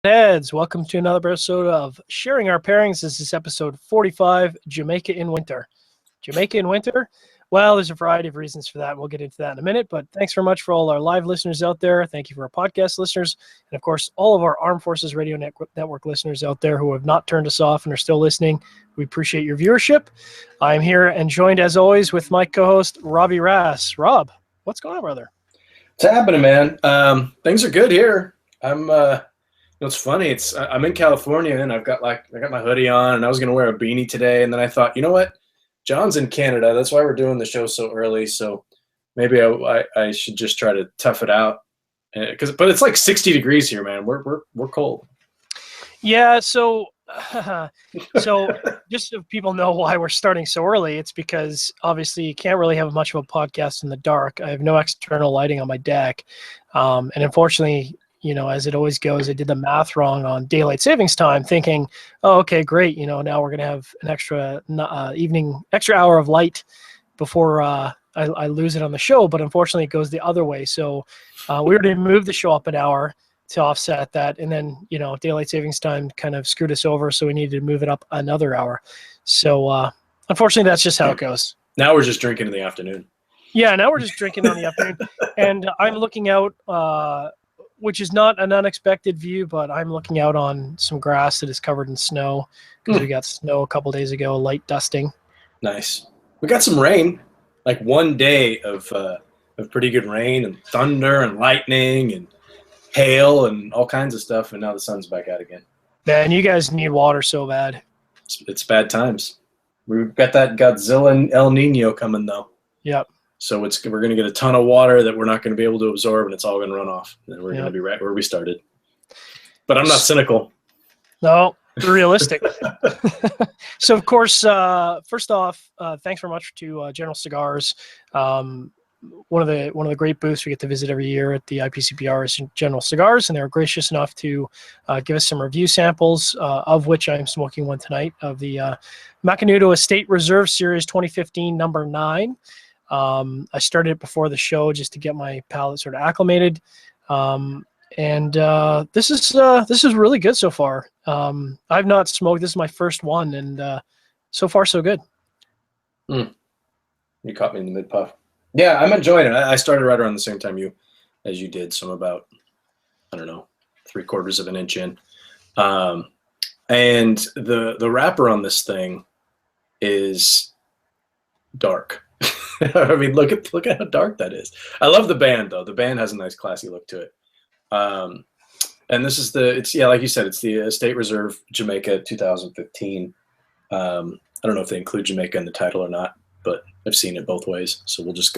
Heads, welcome to another episode of Sharing Our Pairings. This is episode 45, Jamaica in Winter. Jamaica in winter? Well, there's a variety of reasons for that. We'll get into that in a minute, but thanks very much for all our live listeners out there. Thank you for our podcast listeners, and of course, all of our Armed Forces Radio Network listeners out there who have not turned us off and are still listening. We appreciate your viewership. I'm here and joined, as always, with my co-host, Robbie Rass. Rob, what's going on, brother? It's happening, man. Things are good here. It's funny. I'm in California and I got my hoodie on and I was gonna wear a beanie today, and then I thought, you know what? John's in Canada. That's why we're doing the show so early. So maybe I should just try to tough it out. But it's like 60 degrees here, man. We're cold. Yeah. So just so people know why we're starting so early, it's because obviously you can't really have much of a podcast in the dark. I have no external lighting on my deck, and unfortunately, as it always goes, I did the math wrong on daylight savings time, thinking, oh, okay, great. Now we're going to have an extra hour of light before I lose it on the show. But unfortunately, it goes the other way. So we were to move the show up an hour to offset that. And then, daylight savings time kind of screwed us over. So we needed to move it up another hour. So unfortunately, that's just how it goes. Now we're just drinking in the afternoon. Yeah, now we're just drinking in the afternoon. And I'm looking out, which is not an unexpected view, but I'm looking out on some grass that is covered in snow because we got snow a couple days ago, light dusting. Nice. We got some rain, like one day of pretty good rain and thunder and lightning and hail and all kinds of stuff, and now the sun's back out again. Man, you guys need water so bad. It's bad times. We've got that Godzilla El Nino coming, though. Yep. So we're going to get a ton of water that we're not going to be able to absorb, and it's all going to run off. And we're going to be right where we started. But I'm not cynical. No, realistic. So, of course, first off, thanks very much to General Cigars. One of the great booths we get to visit every year at the IPCPR is General Cigars, and they're gracious enough to give us some review samples, of which I'm smoking one tonight, of the Macanudo Estate Reserve Series 2015 number 9. I started it before the show just to get my palate sort of acclimated. And this is really good so far. I've not smoked. This is my first one, and so far so good. You caught me in the mid puff. Yeah, I'm enjoying it. I started right around the same time as you did. So I'm about, I don't know, 3/4 of an inch in. And the wrapper on this thing is dark. I mean, look at how dark that is. I love the band, though. The band has a nice classy look to it. And this is like you said, it's the Estate Reserve Jamaica 2015. I don't know if they include Jamaica in the title or not, but I've seen it both ways. So we'll just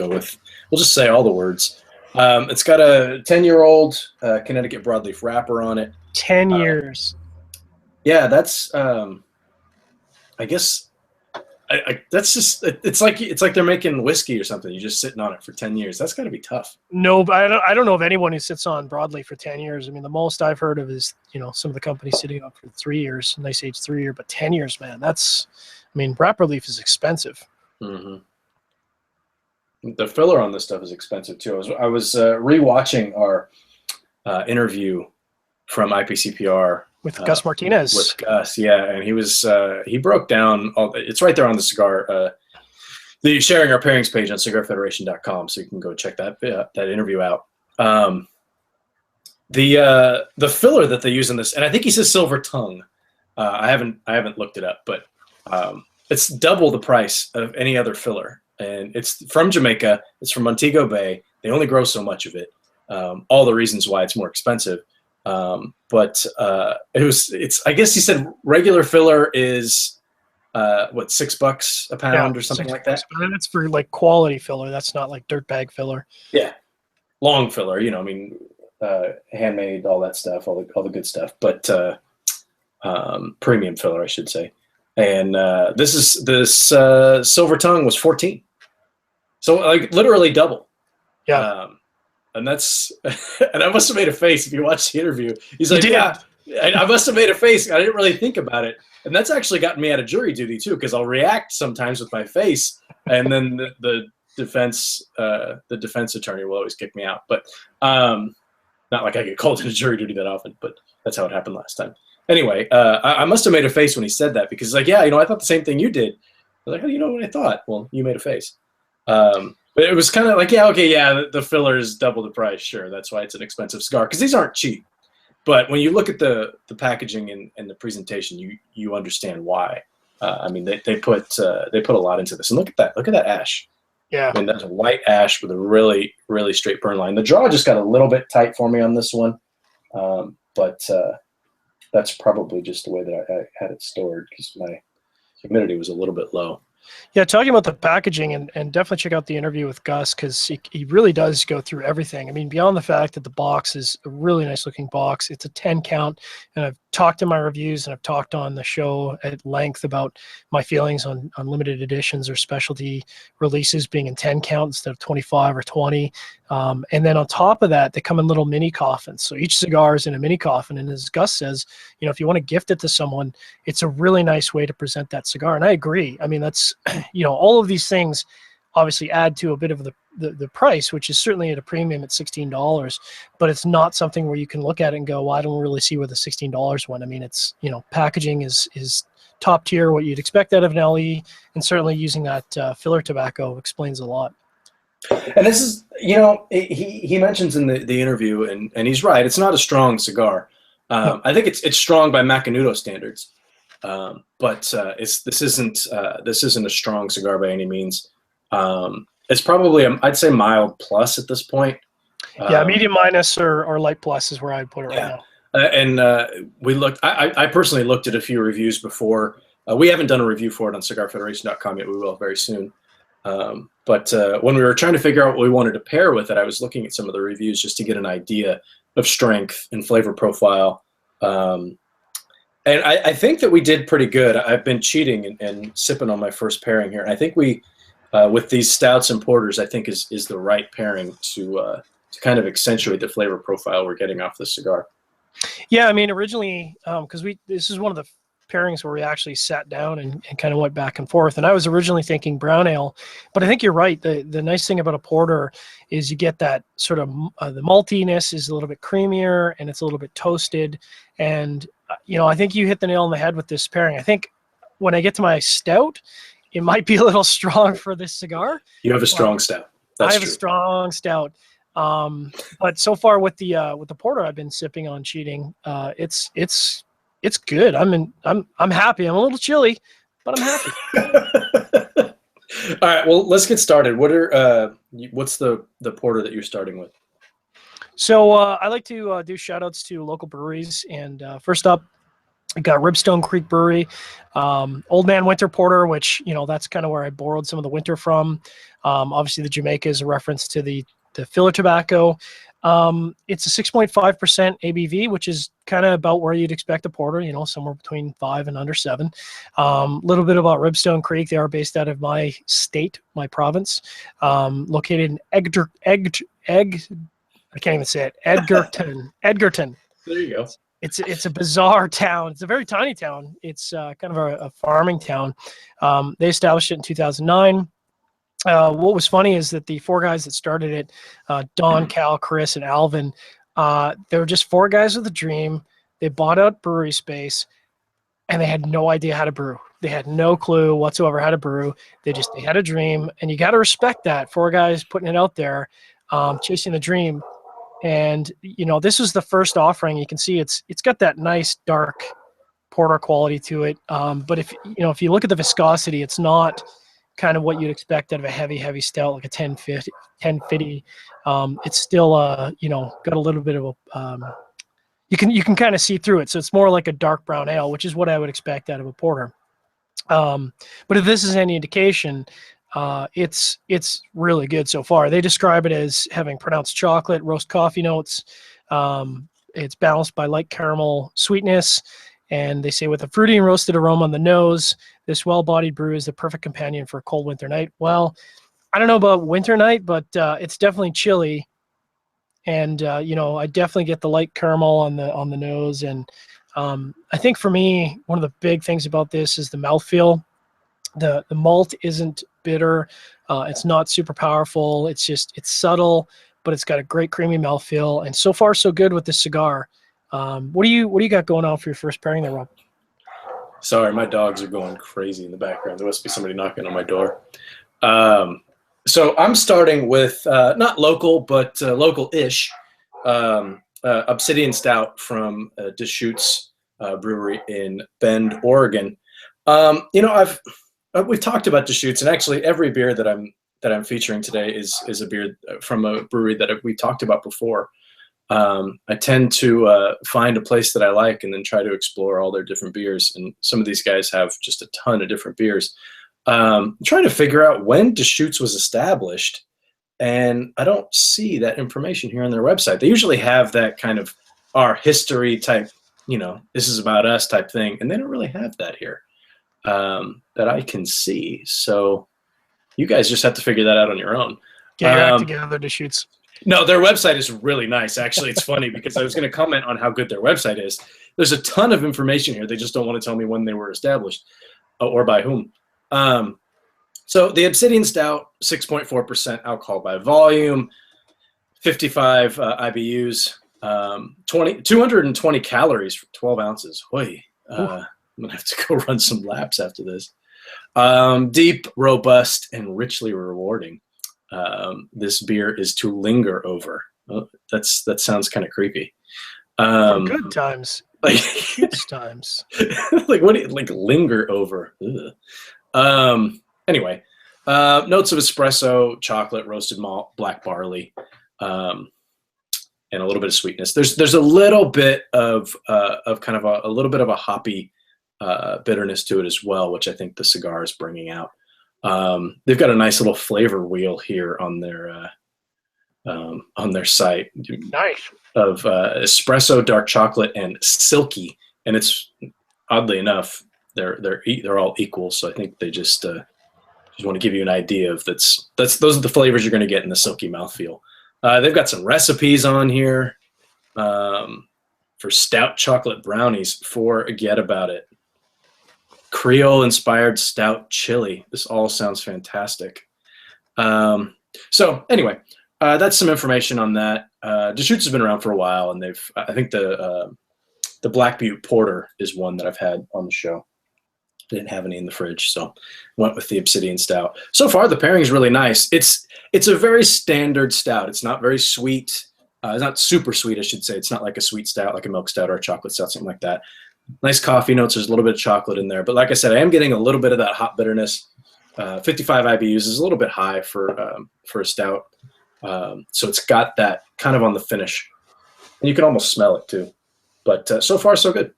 say all the words. It's got a 10-year-old Connecticut broadleaf wrapper on it. 10 years. Yeah, that's I guess. That's just it's like they're making whiskey or something. You're just sitting on it for 10 years. That's got to be tough. No, but I don't know of anyone who sits on broadleaf for 10 years. I mean, the most I've heard of is some of the companies sitting on for 3 years, nice age 3 year, but 10 years, man, wrapper leaf is expensive. Mm-hmm. The filler on this stuff is expensive too. I was rewatching our interview from IPCPR. With Gus Martinez. With Gus, yeah, and he broke down it's right there on the cigar, the Sharing Our Pairings page on CigarFederation.com, so you can go check that interview out. The filler that they use in this, and I think he says silver tongue. I haven't looked it up, but it's double the price of any other filler, and it's from Jamaica. It's from Montego Bay. They only grow so much of it. All the reasons why it's more expensive. But it's I guess he said regular filler is $6 a pound or something like that. And that's for like quality filler. That's not like dirtbag filler. Yeah, long filler. Handmade, all that stuff, all the good stuff. But premium filler, I should say. And this silver tongue was 14, so like literally double. Yeah. And that's, and I must have made a face if you watch the interview. He's like, yeah, I must have made a face. I didn't really think about it. And that's actually gotten me out of jury duty too, because I'll react sometimes with my face, and then the defense attorney will always kick me out. But not like I get called into jury duty that often. But That's how it happened last time. Anyway, I must have made a face when he said that, because like, yeah, I thought the same thing you did. I was like, how do you know what I thought? Well, you made a face. But it was kind of like, yeah, okay, yeah, the filler is double the price. Sure, that's why it's an expensive cigar, because these aren't cheap. But when you look at the packaging and the presentation, you understand why. I mean, they put a lot into this. And look at that. Look at that ash. Yeah. I mean, that's a white ash with a really, really straight burn line. The draw just got a little bit tight for me on this one. But that's probably just the way that I had it stored, because my humidity was a little bit low. Yeah, talking about the packaging, and definitely check out the interview with Gus, because he really does go through everything. I mean, beyond the fact that the box is a really nice looking box, it's a 10 count, and I've talked in my reviews and I've talked on the show at length about my feelings on limited editions or specialty releases being in 10 count instead of 25 or 20. And then on top of that, they come in little mini coffins. So each cigar is in a mini coffin. And as Gus says, if you want to gift it to someone, it's a really nice way to present that cigar. And I agree. I mean, that's, all of these things obviously add to a bit of the price, which is certainly at a premium at $16, but it's not something where you can look at it and go, well, I don't really see where the $16 went. I mean, it's, packaging is top tier, what you'd expect out of an LE, and certainly using that filler tobacco explains a lot. And this is, he mentions in the interview, and he's right, it's not a strong cigar. I think it's strong by Macanudo standards. But this isn't a strong cigar by any means. It's probably I'd say mild plus at this point. Yeah, medium minus or light plus is where I'd put it right now. And we looked. I personally looked at a few reviews before. We haven't done a review for it on CigarFederation.com yet. We will very soon. But when we were trying to figure out what we wanted to pair with it, I was looking at some of the reviews just to get an idea of strength and flavor profile. And I think that we did pretty good. I've been cheating and sipping on my first pairing here. And I think we, with these stouts and porters, I think is the right pairing to kind of accentuate the flavor profile we're getting off the cigar. Yeah, I mean, originally, because this is one of the pairings where we actually sat down and kind of went back and forth. And I was originally thinking brown ale, but I think you're right. The nice thing about a porter is you get that sort of the maltiness is a little bit creamier and it's a little bit toasted. And I think you hit the nail on the head with this pairing. I think when I get to my stout, it might be a little strong for this cigar. You have a strong stout. That's I have true. a strong stout. But so far with the porter I've been sipping on cheating, it's good. I'm happy. I'm a little chilly, but I'm happy. All right. Well, let's get started. What's the porter that you're starting with? So I like to do shout outs to local breweries. And first up, I got Ribstone Creek Brewery, Old Man Winter Porter, which, that's kind of where I borrowed some of the winter from. Obviously, the Jamaica is a reference to the filler tobacco. It's a 6.5% ABV, which is kind of about where you'd expect a porter, somewhere between 5 and under 7. Little bit about Ribstone Creek. They are based out of my state, my province, located in I can't even say it. Edgerton. There you go. It's a bizarre town. It's a very tiny town. It's kind of a farming town. They established it in 2009. What was funny is that the 4 guys that started it, Don, Cal, Chris, and Alvin, they were just 4 guys with a dream. They bought out brewery space, and they had no idea how to brew. They had no clue whatsoever how to brew. They had a dream, and you got to respect that. 4 guys putting it out there, chasing the dream. And this was the first offering. You can see it's got that nice dark porter quality to it. But if you look at the viscosity, it's not kind of what you'd expect out of a heavy stout like a 1050. It's still got a little bit of a you can kind of see through it. So it's more like a dark brown ale, which is what I would expect out of a porter. But if this is any indication, it's really good so far. They describe it as having pronounced chocolate, roast coffee notes. It's balanced by light caramel sweetness. And they say with a fruity and roasted aroma on the nose, this well-bodied brew is the perfect companion for a cold winter night. Well, I don't know about winter night, but it's definitely chilly. And, I definitely get the light caramel on the nose. And I think for me, one of the big things about this is the mouthfeel. The malt isn't bitter. It's not super powerful. It's subtle, but it's got a great creamy mouthfeel. And so far, so good with this cigar. What do you got going on for your first pairing there, Rob? Sorry, my dogs are going crazy in the background. There must be somebody knocking on my door. So I'm starting with not local, but local-ish Obsidian Stout from Deschutes Brewery in Bend, Oregon. We've talked about Deschutes, and actually every beer that I'm featuring today is a beer from a brewery that we talked about before. I tend to find a place that I like and then try to explore all their different beers. And some of these guys have just a ton of different beers. I'm trying to figure out when Deschutes was established, and I don't see that information here on their website. They usually have that kind of our history type, this is about us type thing, and they don't really have that here that I can see. So you guys just have to figure that out on your own. Get your act together, Deschutes. No, their website is really nice. Actually, it's funny because I was going to comment on how good their website is. There's a ton of information here. They just don't want to tell me when they were established or by whom. So the Obsidian Stout, 6.4% alcohol by volume, 55 IBUs, 220 calories for 12 ounces. Hoy, I'm going to have to go run some laps after this. Deep, robust, and richly rewarding. This beer is to linger over. Oh, that sounds kind of creepy. For good times. Like good times. Like what do you like linger over? Anyway, notes of espresso, chocolate, roasted malt, black barley, and a little bit of sweetness. There's a little bit of kind of a little bit of a hoppy bitterness to it as well, which I think the cigar is bringing out. They've got a nice little flavor wheel here on their site. Nice. Of espresso, dark chocolate, and silky, and it's oddly enough they're all equal. So I think they just want to give you an idea of those are the flavors you're going to get in the silky mouthfeel. They've got some recipes on here for stout chocolate brownies. Forget about it. Creole-inspired stout chili. This all sounds fantastic. So anyway, that's some information on that. Deschutes has been around for a while, and I think the Black Butte Porter is one that I've had on the show. Didn't have any in the fridge, so went with the Obsidian Stout. So far, the pairing is really nice. It's a very standard stout. It's not very sweet. It's not super sweet, I should say. It's not like a sweet stout, like a milk stout or a chocolate stout, something like that. Nice coffee notes. There's a little bit of chocolate in there. But like I said, I am getting a little bit of that hop bitterness. 55 IBUs is a little bit high for a stout. So it's got that kind of on the finish. And you can almost smell it too. But so far, so good.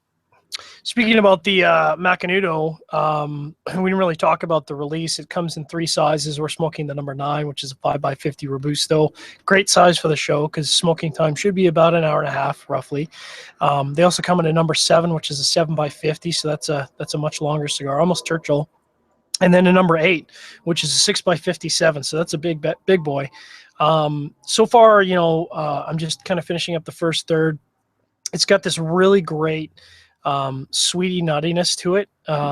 Speaking about the Macanudo, we didn't really talk about the release. It comes in 3 sizes. We're smoking the number 9, which is a 5x50 Robusto. Great size for the show because smoking time should be about an hour and a half, roughly. They also come in a number 7, which is a 7x50, so that's a much longer cigar, almost Churchill. And then a number 8, which is a 6x57, so that's a big boy. So far, I'm just kind of finishing up the first third. It's got this really great sweety nuttiness to it,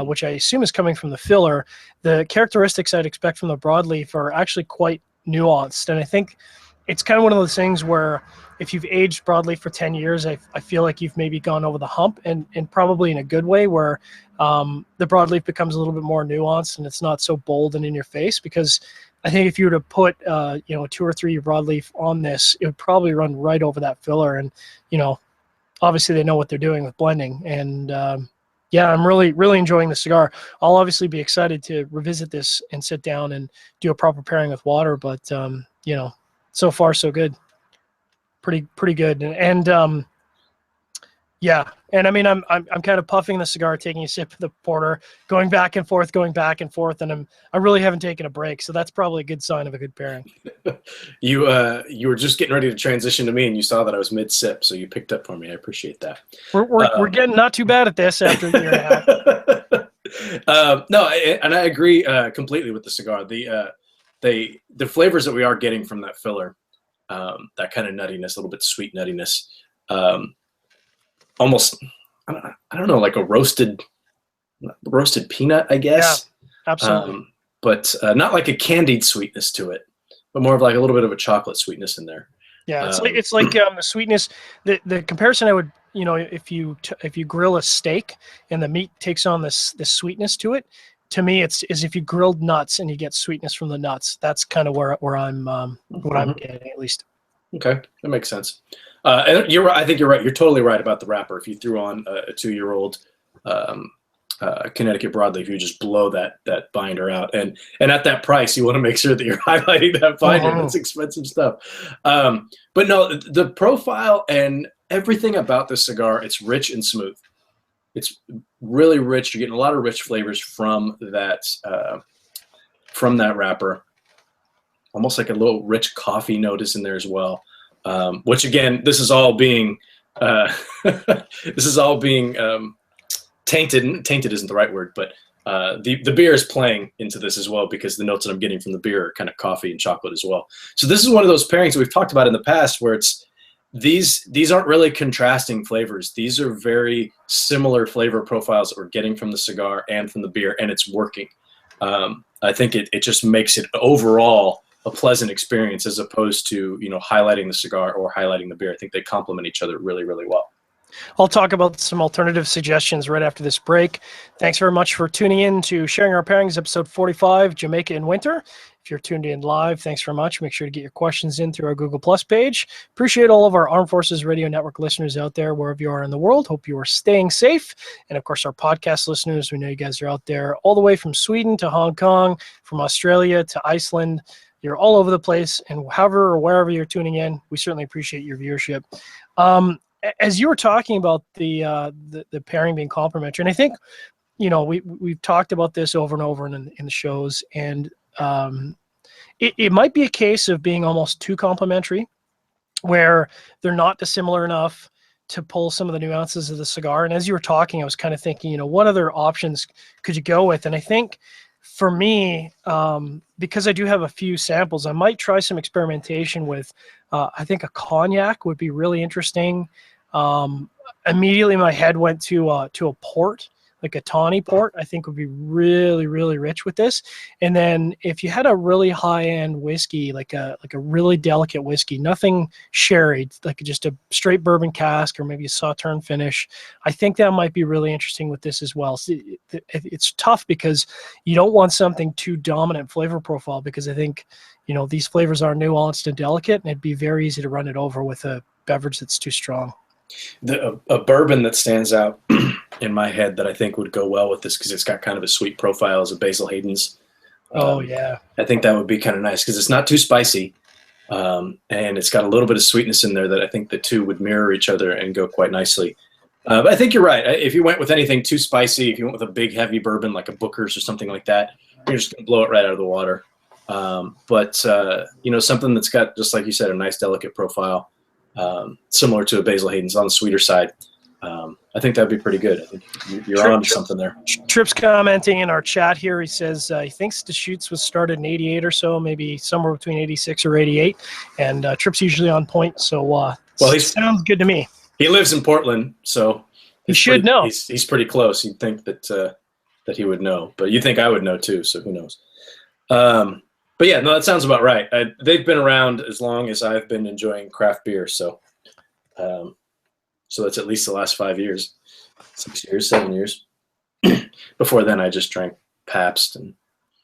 which I assume is coming from the filler. The characteristics I'd expect from the broadleaf are actually quite nuanced, and I think it's kind of one of those things where if you've aged broadleaf for 10 years, I feel like you've maybe gone over the hump, and probably in a good way, where the broadleaf becomes a little bit more nuanced and it's not so bold and in your face. Because I think if you were to put a 2 or 3 year broadleaf on this, it would probably run right over that filler. And obviously they know what they're doing with blending. And yeah, I'm really, really enjoying the cigar. I'll obviously be excited to revisit this and sit down and do a proper pairing with water. But, so far so good. Pretty good. And yeah. And I mean, I'm kind of puffing the cigar, taking a sip of the porter, going back and forth, and I really haven't taken a break. So that's probably a good sign of a good pairing. You were just getting ready to transition to me, and you saw that I was mid sip, so you picked up for me. I appreciate that. We're getting not too bad at this after a year and a half. No, and I agree completely with the cigar. The flavors that we are getting from that filler, that kind of nuttiness, a little bit sweet nuttiness. Almost, I don't know, like a roasted peanut, I guess. Yeah, absolutely. But not like a candied sweetness to it, but more of like a little bit of a chocolate sweetness in there. Yeah, it's like the sweetness. The comparison I would you know, if you grill a steak and the meat takes on this sweetness to it, to me, it's as if you grilled nuts and you get sweetness from the nuts. That's kind of where I'm what I'm getting, at least. Okay, that makes sense. And you're right. I think you're right. You're totally right about the wrapper. If you threw on a 2-year-old Connecticut broadleaf, you just blow that binder out. And at that price, you want to make sure that you're highlighting that binder. That's expensive stuff. But no, the profile and everything about this cigar, it's rich and smooth. It's really rich. You're getting a lot of rich flavors from that wrapper. Almost like a little rich coffee notice in there as well. Which again, this is all being tainted. Tainted isn't the right word, but the beer is playing into this as well, because the notes that I'm getting from the beer are kind of coffee and chocolate as well. So this is one of those pairings we've talked about in the past where it's these aren't really contrasting flavors. These are very similar flavor profiles that we're getting from the cigar and from the beer, and it's working. I think it just makes it overall a pleasant experience, as opposed to, you know, highlighting the cigar or highlighting the beer. I think they complement each other really, really well. I'll talk about some alternative suggestions right after this break. Thanks very much for tuning in to Sharing Our Pairings, episode 45, Jamaica in Winter. If you're tuned in live, thanks very much. Make sure to get your questions in through our Google Plus page. Appreciate all of our Armed Forces Radio Network listeners out there, wherever you are in the world. Hope you are staying safe. And of course, our podcast listeners, we know you guys are out there all the way from Sweden to Hong Kong, from Australia to Iceland. You're all over the place, and however or wherever you're tuning in, we certainly appreciate your viewership. As you were talking about the pairing being complementary, and I think, you know, we've talked about this over and over in the shows, and it might be a case of being almost too complementary, where they're not dissimilar enough to pull some of the nuances of the cigar. And as you were talking, I was kind of thinking, you know, what other options could you go with? And I think for me, because I do have a few samples, I might try some experimentation with, I think a cognac would be really interesting. Immediately my head went to a port, like a tawny port. I think would be really, really rich with this. And then if you had a really high-end whiskey, like a really delicate whiskey, nothing sherried, like just a straight bourbon cask or maybe a sauterne finish, I think that might be really interesting with this as well. So it's tough because you don't want something too dominant flavor profile, because I think, you know, these flavors are nuanced and delicate, and it'd be very easy to run it over with a beverage that's too strong. A bourbon that stands out in my head that I think would go well with this, because it's got kind of a sweet profile, is a Basil Hayden's. Yeah. I think that would be kind of nice, because it's not too spicy, and it's got a little bit of sweetness in there that I think the two would mirror each other and go quite nicely. But I think you're right. If you went with anything too spicy, if you went with a big heavy bourbon like a Booker's or something like that, you're just going to blow it right out of the water. But you know, something that's got, just like you said, a nice delicate profile, similar to a Basil Hayden's on the sweeter side. I think that'd be pretty good. I think you're on to something there. Tripp's commenting in our chat here. He says he thinks Deschutes was started in 88 or so, maybe somewhere between 86 or 88. And Tripp's usually on point. So well, he sounds good to me. He lives in Portland, so he should know. He's pretty close. You'd think that he would know, but you think I would know too. So who knows? But yeah, no, that sounds about right. They've been around as long as I've been enjoying craft beer. So that's at least the last 5 years, 6 years, 7 years. Before then, I just drank Pabst and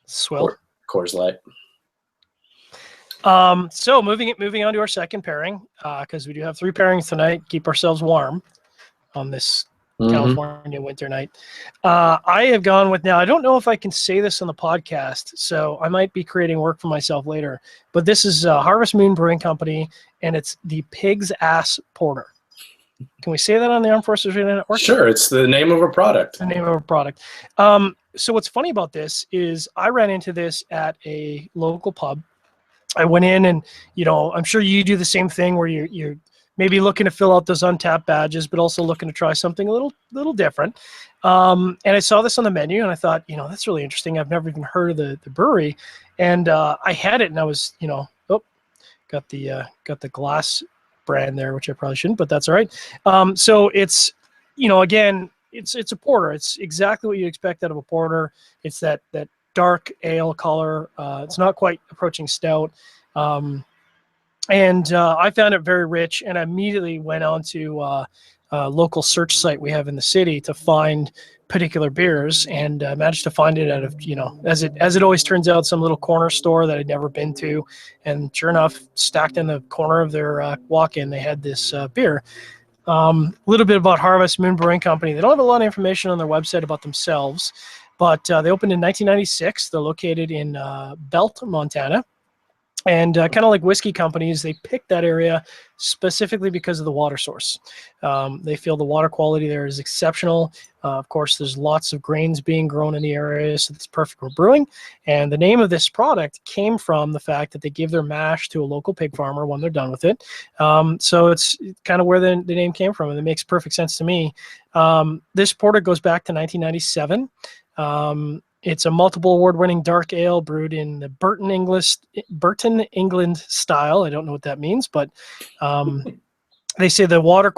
Swill, Coors Light. So moving on to our second pairing, because we do have 3 pairings tonight. Keep ourselves warm on this California winter night. I have gone with, now I don't know if I can say this on the podcast, so I might be creating work for myself later, but this is Harvest Moon Brewing Company, and it's the Pig's Ass Porter. Can we say that on the Armed Forces Radio Network? Sure, it's the name of a product. The name of a product. So what's funny about this is I ran into this at a local pub. I went in and, you know, I'm sure you do the same thing where you're maybe looking to fill out those untapped badges, but also looking to try something a little different. And I saw this on the menu, and I thought, you know, that's really interesting. I've never even heard of the brewery. And I had it, and I was, you know, got the glass brand there, which I probably shouldn't, but that's all right. So it's, you know, again, it's a porter. It's exactly what you expect out of a porter. It's that dark ale color. It's not quite approaching stout. And I found it very rich, and I immediately went on to local search site we have in the city to find particular beers, and managed to find it out of, as it always turns out, some little corner store that I'd never been to. And sure enough, stacked in the corner of their walk-in, they had this beer. A little bit about Harvest Moon Brewing Company. They don't have a lot of information on their website about themselves, but they opened in 1996. They're located in Belt, Montana. And kind of like whiskey companies, they picked that area specifically because of the water source. They feel the water quality there is exceptional. Of course, there's lots of grains being grown in the area, so it's perfect for brewing. And the name of this product came from the fact that they give their mash to a local pig farmer when they're done with it. So it's kind of where the name came from, and it makes perfect sense to me. This porter goes back to 1997. It's a multiple award-winning dark ale brewed in the Burton, England style. I don't know what that means, but they say the water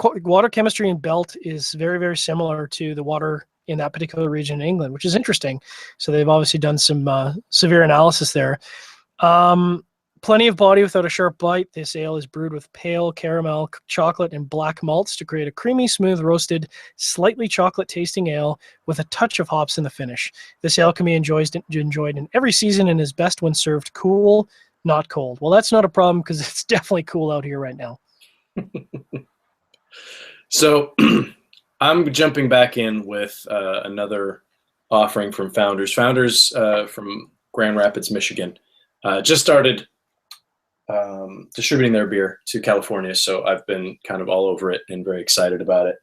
chemistry in Belt is very, very similar to the water in that particular region in England, which is interesting. So they've obviously done some severe analysis there. Plenty of body without a sharp bite. This ale is brewed with pale caramel, chocolate, and black malts to create a creamy, smooth, roasted, slightly chocolate-tasting ale with a touch of hops in the finish. This ale can be enjoyed in every season and is best when served cool, not cold. Well, that's not a problem because it's definitely cool out here right now. So I'm jumping back in with another offering from Founders. Founders from Grand Rapids, Michigan, just started distributing their beer to California, so I've been kind of all over it and very excited about it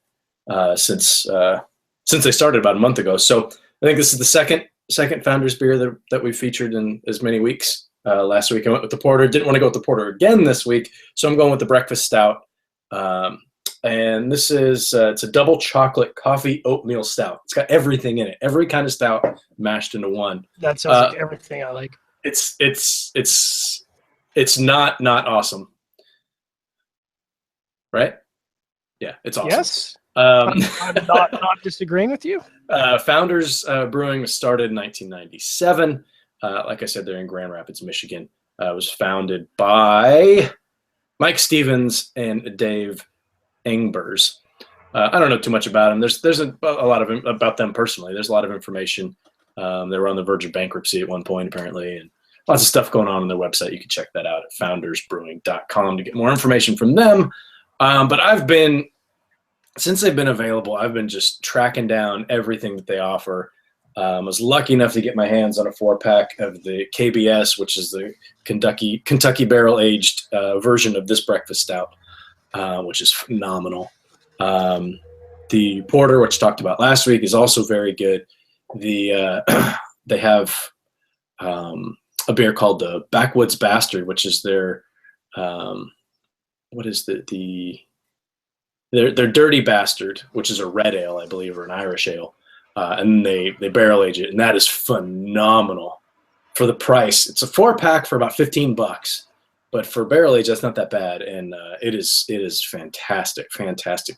since they started about a month ago. So I think this is the second Founders beer that we featured in as many weeks. Last week I went with the porter. Didn't want to go with the porter again this week, so I'm going with the breakfast stout. And this is it's a double chocolate coffee oatmeal stout. It's got everything in it, every kind of stout mashed into one. That sounds like everything I like. It's not awesome, right? Yeah, it's awesome. Yes. I'm not disagreeing with you. Founders Brewing was started in 1997. Like I said, they're in Grand Rapids, Michigan. It was founded by Mike Stevens and Dave Engbers. I don't know too much about them. There's a lot of about them personally. There's a lot of information. They were on the verge of bankruptcy at one point, apparently, and lots of stuff going on their website. You can check that out at foundersbrewing.com to get more information from them. But since they've been available, I've been just tracking down everything that they offer. I was lucky enough to get my hands on a 4-pack of the KBS, which is the Kentucky barrel-aged version of this breakfast stout, which is phenomenal. The porter, which I talked about last week, is also very good. They have a beer called the Backwoods Bastard, which is their their Dirty Bastard, which is a red ale, I believe, or an Irish ale. And they barrel age it, and that is phenomenal for the price. It's a 4-pack for about $15, but for barrel age, that's not that bad, and it is fantastic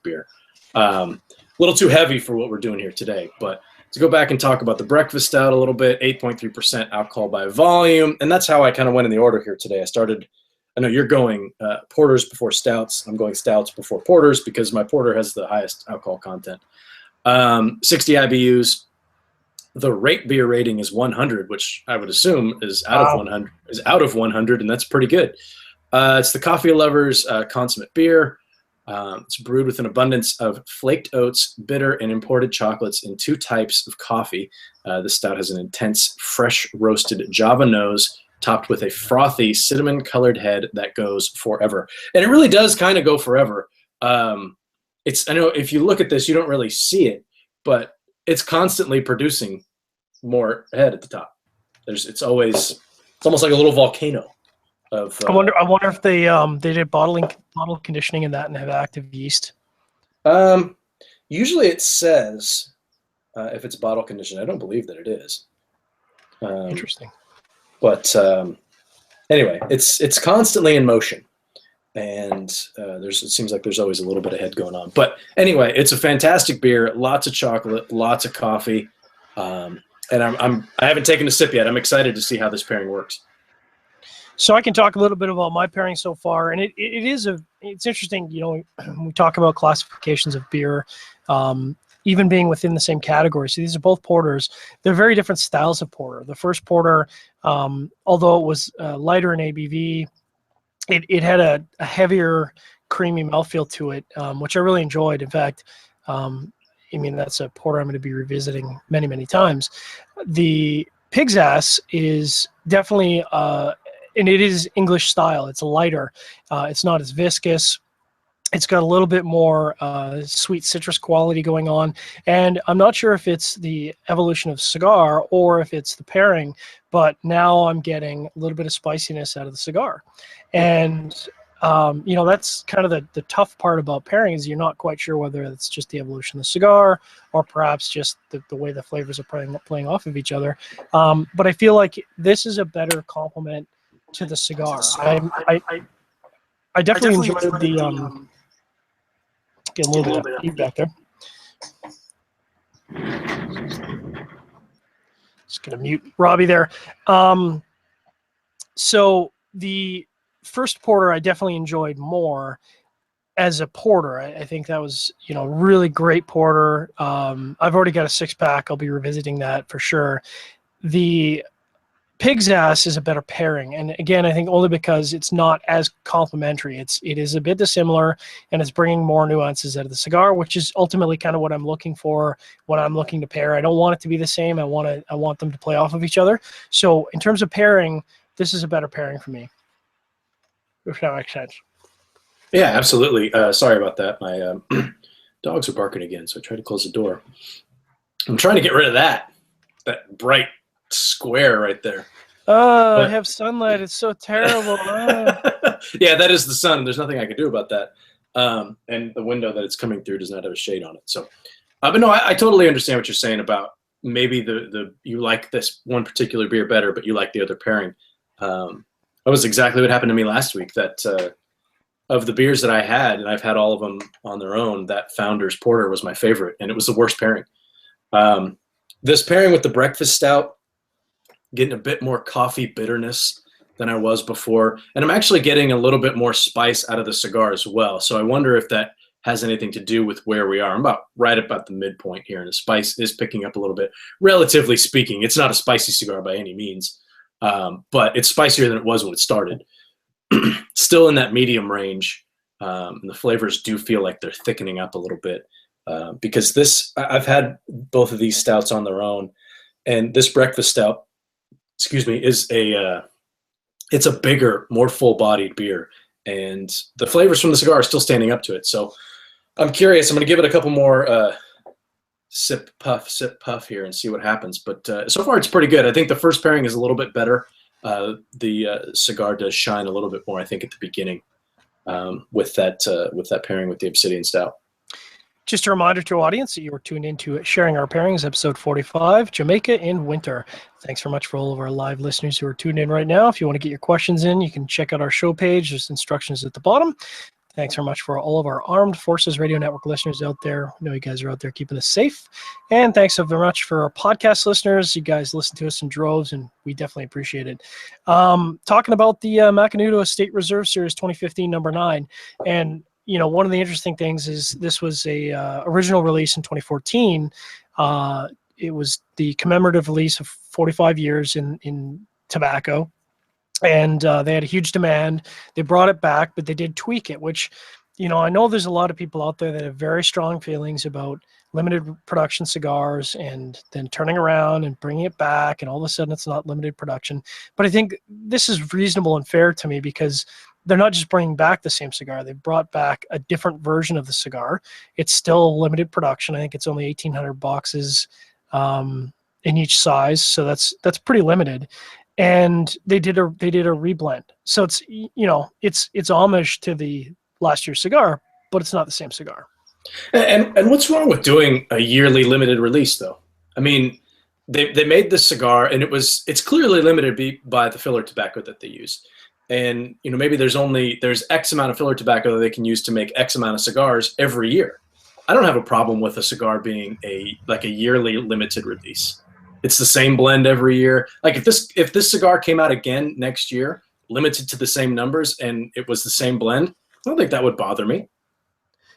beer. A little too heavy for what we're doing here today, but to go back and talk about the breakfast stout a little bit, 8.3% alcohol by volume, and that's how I kind of went in the order here today. I know you're going porters before stouts. I'm going stouts before porters because my porter has the highest alcohol content. 60 IBUs. The rate beer rating is 100, which I would assume is out of 100, and that's pretty good. It's the Coffee Lovers consummate beer. It's brewed with an abundance of flaked oats, bitter, and imported chocolates in 2 types of coffee. This stout has an intense, fresh roasted Java nose, topped with a frothy cinnamon-colored head that goes forever. And it really does kind of go forever. I know if you look at this, you don't really see it, but it's constantly producing more head at the top. It's almost like a little volcano. I wonder if they did bottle conditioning in that and have active yeast. Usually it says if it's bottle conditioned. I don't believe that it is. Interesting. But anyway, it's constantly in motion, and it seems like there's always a little bit of head going on. But anyway, it's a fantastic beer. Lots of chocolate, lots of coffee, and I haven't taken a sip yet. I'm excited to see how this pairing works. So I can talk a little bit about my pairing so far, and it's interesting. When we talk about classifications of beer, even being within the same category. So these are both porters. They're very different styles of porter. The first porter, although it was lighter in ABV, it had a heavier, creamy mouthfeel to it, which I really enjoyed. In fact, that's a porter I'm going to be revisiting many, many times. The Pig's Ass is definitely, and it is English style. It's lighter. It's not as viscous. It's got a little bit more sweet citrus quality going on. And I'm not sure if it's the evolution of cigar or if it's the pairing, but now I'm getting a little bit of spiciness out of the cigar. And, that's kind of the tough part about pairing is you're not quite sure whether it's just the evolution of the cigar or perhaps just the way the flavors are playing off of each other. But I feel like this is a better complement to the cigar. I definitely enjoyed the... Get a little bit of feedback there. Just going to mute Robbie there. So the first porter I definitely enjoyed more as a porter. I think that was, really great porter. I've already got a 6-pack. I'll be revisiting that for sure. The Pig's Ass is a better pairing, and again, I think only because it's not as complementary. It is a bit dissimilar, and it's bringing more nuances out of the cigar, which is ultimately kind of what I'm looking for when I'm looking to pair. I don't want it to be the same. I want them to play off of each other. So in terms of pairing, this is a better pairing for me. If that makes sense. Yeah, absolutely. Sorry about that. My dogs are barking again, so I tried to close the door. I'm trying to get rid of that bright square right there. I have sunlight. It's so terrible. Yeah, that is the sun. There's nothing I can do about that. And the window that it's coming through does not have a shade on it. So, but no, I totally understand what you're saying about maybe you like this one particular beer better, but you like the other pairing. That was exactly what happened to me last week. That of the beers that I had, and I've had all of them on their own, that Founder's Porter was my favorite, and it was the worst pairing. This pairing with the Breakfast Stout, getting a bit more coffee bitterness than I was before. And I'm actually getting a little bit more spice out of the cigar as well. So I wonder if that has anything to do with where we are. I'm right about the midpoint here, and the spice is picking up a little bit. Relatively speaking, it's not a spicy cigar by any means, but it's spicier than it was when it started. Still in that medium range, and the flavors do feel like they're thickening up a little bit. Because I've had both of these stouts on their own, and this Breakfast Stout, is it's a bigger, more full-bodied beer, and the flavors from the cigar are still standing up to it. So I'm curious. I'm going to give it a couple more sip, puff here and see what happens. But so far, it's pretty good. I think the first pairing is a little bit better. The cigar does shine a little bit more, I think, at the beginning with that pairing with the Obsidian Stout. Just a reminder to our audience that you are tuned into Sharing Our Pairings, episode 45, Jamaica in Winter. Thanks very much for all of our live listeners who are tuned in right now. If you want to get your questions in, you can check out our show page. There's instructions at the bottom. Thanks very much for all of our Armed Forces Radio Network listeners out there. I know you guys are out there keeping us safe. And thanks so very much for our podcast listeners. You guys listen to us in droves, and we definitely appreciate it. Talking about the Macanudo State Reserve Series 2015 number 9. And one of the interesting things is this was a original release in 2014. It was the commemorative release of 45 years in tobacco, and they had a huge demand. They brought it back, but they did tweak it, which, I know there's a lot of people out there that have very strong feelings about limited production cigars and then turning around and bringing it back, and all of a sudden it's not limited production. But I think this is reasonable and fair to me because they're not just bringing back the same cigar. They brought back a different version of the cigar. It's still limited production. I think it's only 1,800 boxes in each size, so that's pretty limited. And they did a reblend. So it's it's homage to the last year's cigar, but it's not the same cigar. And what's wrong with doing a yearly limited release though? I mean, they made this cigar, and it's clearly limited by the filler tobacco that they use. And maybe there's X amount of filler tobacco that they can use to make X amount of cigars every year. I don't have a problem with a cigar being a yearly limited release. It's the same blend every year. Like if this cigar came out again next year, limited to the same numbers and it was the same blend, I don't think that would bother me.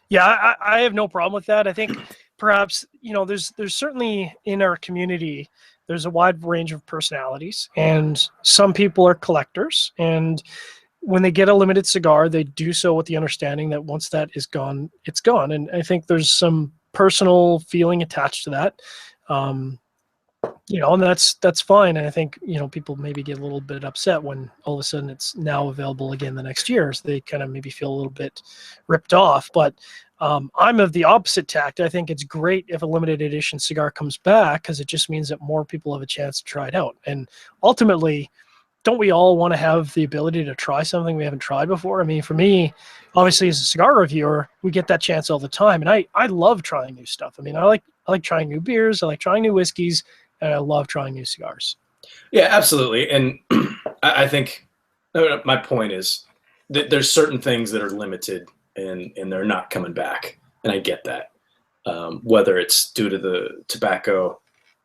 Yeah, I have no problem with that. I think perhaps, there's certainly in our community, there's a wide range of personalities, and some people are collectors. And when they get a limited cigar, they do so with the understanding that once that is gone, it's gone. And I think there's some personal feeling attached to that. And that's fine. And I think, people maybe get a little bit upset when all of a sudden it's now available again the next year. So they kind of maybe feel a little bit ripped off. But I'm of the opposite tact. I think it's great if a limited edition cigar comes back, because it just means that more people have a chance to try it out. And ultimately, don't we all want to have the ability to try something we haven't tried before? I mean, for me, obviously as a cigar reviewer, we get that chance all the time. And I love trying new stuff. I mean, I like trying new beers. I like trying new whiskeys. And I love trying new cigars. Yeah, absolutely. And I think my point is that there's certain things that are limited and they're not coming back. And I get that. Whether it's due to the tobacco.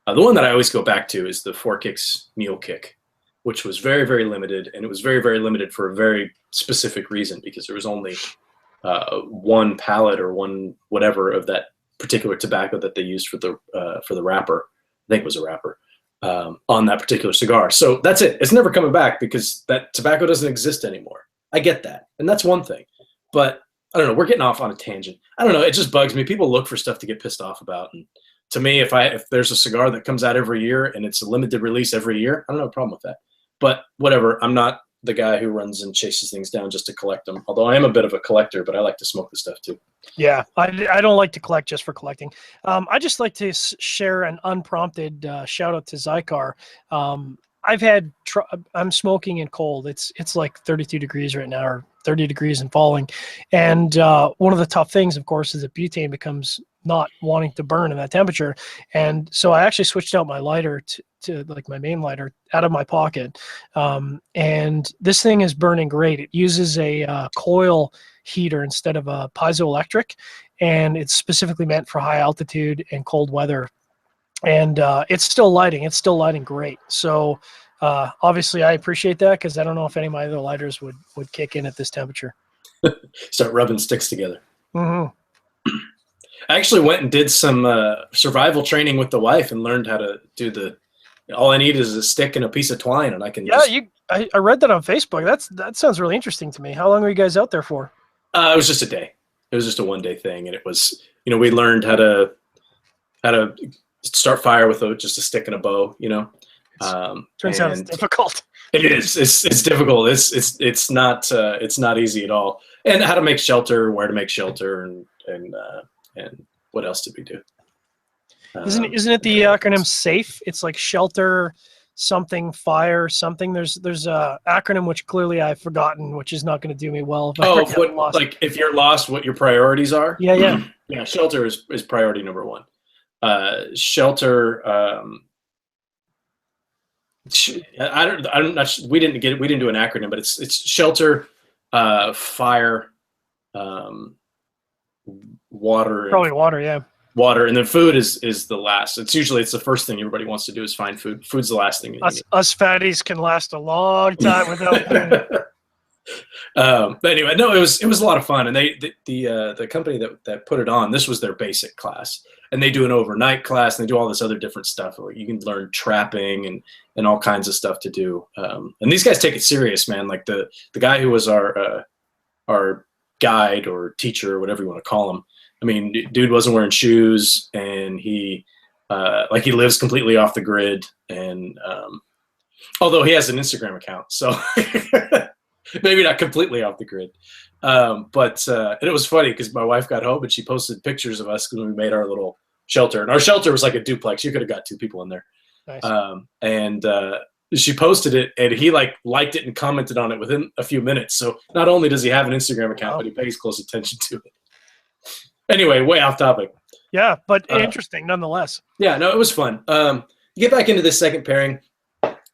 The one that I always go back to is the Four Kicks Mule Kick, which was very, very limited. And it was very, very limited for a very specific reason, because there was only one pallet or one whatever of that particular tobacco that they used for the wrapper. I think it was a wrapper on that particular cigar. So that's it. It's never coming back because that tobacco doesn't exist anymore. I get that. And that's one thing. But I don't know. We're getting off on a tangent. I don't know. It just bugs me. People look for stuff to get pissed off about. And to me, if there's a cigar that comes out every year and it's a limited release every year, I don't have a problem with that. But whatever. I'm not the guy who runs and chases things down just to collect them. Although I am a bit of a collector, but I like to smoke the stuff too. Yeah, I don't like to collect just for collecting. I just like to share an unprompted shout out to Zycar. I'm smoking in cold. It's like 32 degrees right now, or 30 degrees and falling. And one of the tough things, of course, is that butane becomes not wanting to burn in that temperature. And so I actually switched out my lighter to like my main lighter out of my pocket. And this thing is burning great. It uses a coil heater instead of a piezoelectric, and it's specifically meant for high altitude and cold weather. And it's still lighting. It's still lighting great. So obviously I appreciate that, because I don't know if any of my other lighters would kick in at this temperature. Start rubbing sticks together. Mm-hmm. I actually went and did some survival training with the wife and learned how to do all I need is a stick and a piece of twine, and I can. Yeah, I read that on Facebook. That sounds really interesting to me. How long were you guys out there for? It was just a day. It was just a one-day thing, and it was, we learned how to start fire with just a stick and a bow. Turns out it's difficult. It is. It's difficult. It's not easy at all. And how to make shelter, where to make shelter, and what else did we do? Isn't it the acronym SAFE? It's like shelter, something, fire, something. There's a acronym which clearly I've forgotten, which is not going to do me well. Like if you're lost, what your priorities are? Yeah. Yeah, shelter is priority number one. Shelter. We didn't do an acronym, but it's shelter, fire, water. Probably water, yeah. Water, and then food is the last. It's the first thing everybody wants to do is find food. Food's the last thing. Us fatties can last a long time without food. But anyway, no, it was a lot of fun, and the company that put it on, this was their basic class, and they do an overnight class, and they do all this other different stuff where you can learn trapping and all kinds of stuff to do. And these guys take it serious, man. Like the guy who was our guide or teacher or whatever you want to call him. I mean, dude wasn't wearing shoes, and he lives completely off the grid. And although he has an Instagram account, so maybe not completely off the grid. But it was funny because my wife got home and she posted pictures of us when we made our little shelter, and our shelter was like a duplex. You could have got 2 people in there. Nice. And she posted it, and he liked it and commented on it within a few minutes. So not only does he have an Instagram account, but he pays close attention to it. Anyway, way off topic. Yeah, but interesting nonetheless. Yeah, no, it was fun. You get back into this second pairing.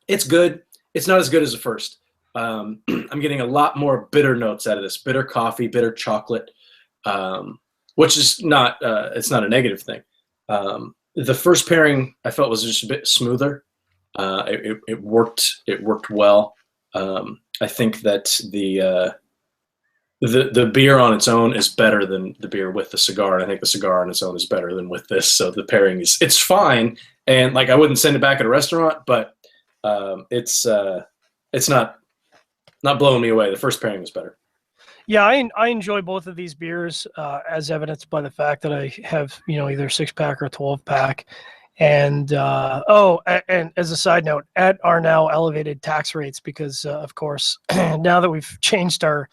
It's good. It's not as good as the first. I'm getting a lot more bitter notes out of this. Bitter coffee, bitter chocolate, which is not it's not a negative thing. The first pairing I felt was just a bit smoother. It worked well. I think that the beer on its own is better than the beer with the cigar. And I think the cigar on its own is better than with this. So the pairing it's fine. And like, I wouldn't send it back at a restaurant, but it's not blowing me away. The first pairing was better. Yeah, I enjoy both of these beers, as evidenced by the fact that I have, either 6-pack or 12-pack. And and as a side note, at our now elevated tax rates, because of course, now that we've changed our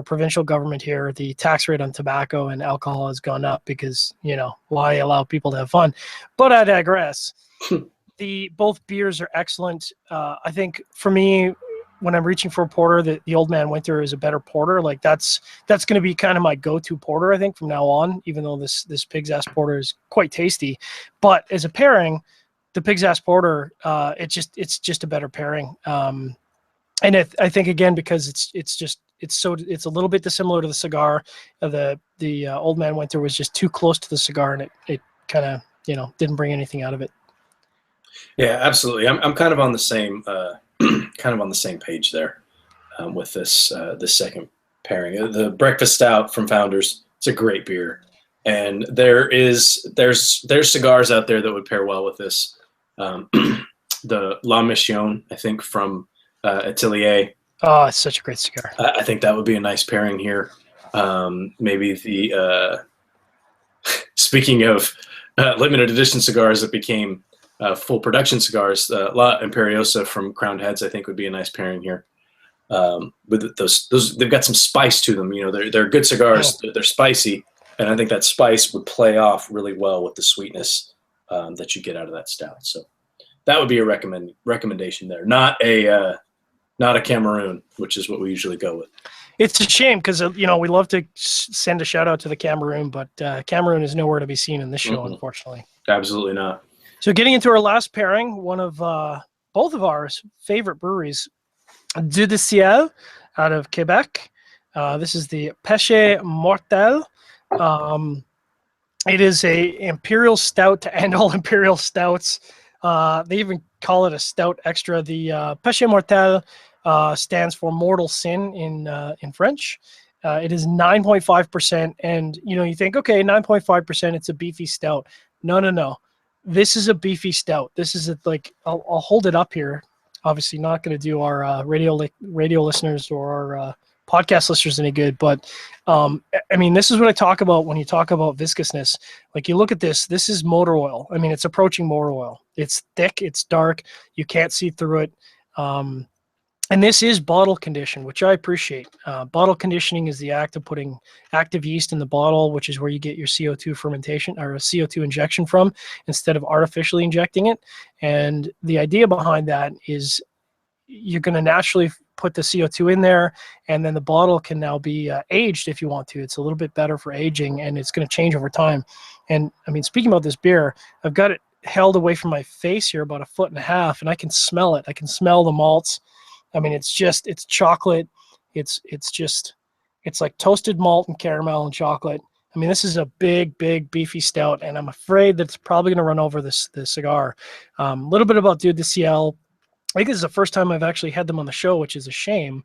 provincial government here, the tax rate on tobacco and alcohol has gone up because, why allow people to have fun? But I digress. Both beers are excellent. I think for me, when I'm reaching for a porter, the Old Man Winter is a better porter. Like that's going to be kind of my go-to porter, I think, from now on, even though this Pig's Ass Porter is quite tasty. But as a pairing, the Pig's Ass Porter, it's just a better pairing. And I think, again, because it's a little bit dissimilar to the cigar. The Old Man Winter was just too close to the cigar, and it kind of didn't bring anything out of it. Yeah, absolutely. I'm kind of on the same page there with this second pairing. The Breakfast Stout from Founders, it's a great beer, and there's cigars out there that would pair well with this. The La Mission, I think, from Atelier. Oh, it's such a great cigar. I think that would be a nice pairing here. Maybe the speaking of limited edition cigars that became full production cigars, La Imperiosa from Crowned Heads, I think, would be a nice pairing here. With those, they've got some spice to them. They're good cigars. Oh. They're spicy, and I think that spice would play off really well with the sweetness that you get out of that stout. So that would be a recommendation there. Not a Cameroon, which is what we usually go with. It's a shame because we love to send a shout out to the Cameroon, but Cameroon is nowhere to be seen in this show, unfortunately. Absolutely not. So getting into our last pairing, one of both of our favorite breweries, Dieu de Ciel out of Quebec. This is the Péché Mortel. It is a imperial stout to end all imperial stouts. They even call it a stout extra. The Péché Mortel stands for mortal sin in French. It is 9.5%, and you think, okay, 9.5%, it's a beefy stout. No. This is a beefy stout. This is I'll hold it up here. Obviously, not going to do our radio listeners or our podcast listeners any good, but I mean, this is what I talk about when you talk about viscousness. Like, you look at this. This is motor oil. I mean, it's approaching motor oil. It's thick. It's dark. You can't see through it. And this is bottle conditioned, which I appreciate. Bottle conditioning is the act of putting active yeast in the bottle, which is where you get your CO2 fermentation or a CO2 injection from, instead of artificially injecting it. And the idea behind that is you're going to naturally put the CO2 in there, and then the bottle can now be aged if you want to. It's a little bit better for aging, and it's going to change over time. And I mean, speaking about this beer, I've got it held away from my face here about 1.5 feet, and I can smell it. I can smell the malts. I mean, it's chocolate. It's like toasted malt and caramel and chocolate. I mean, this is a big, beefy stout, and I'm afraid that it's probably going to run over the cigar. A little bit about Dieu de Ciel. I think this is the first time I've actually had them on the show, which is a shame.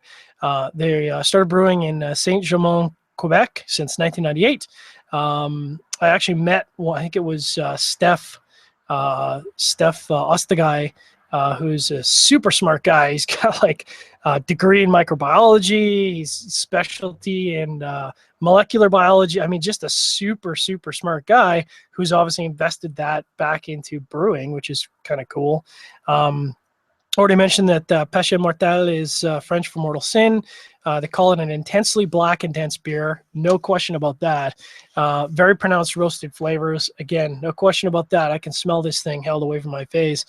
They started brewing in Saint-Germain, Quebec since 1998. I actually met, I think it was Steph Ostagai, who's a super smart guy. He's got a degree in microbiology. He's specialty in molecular biology. I mean, just a super smart guy who's obviously invested that back into brewing, which is kind of cool. Already mentioned that Péché Mortel is French for mortal sin. They call it an intensely black, intense beer. No question about that. Very pronounced roasted flavors. Again, no question about that. I can smell this thing held away from my face.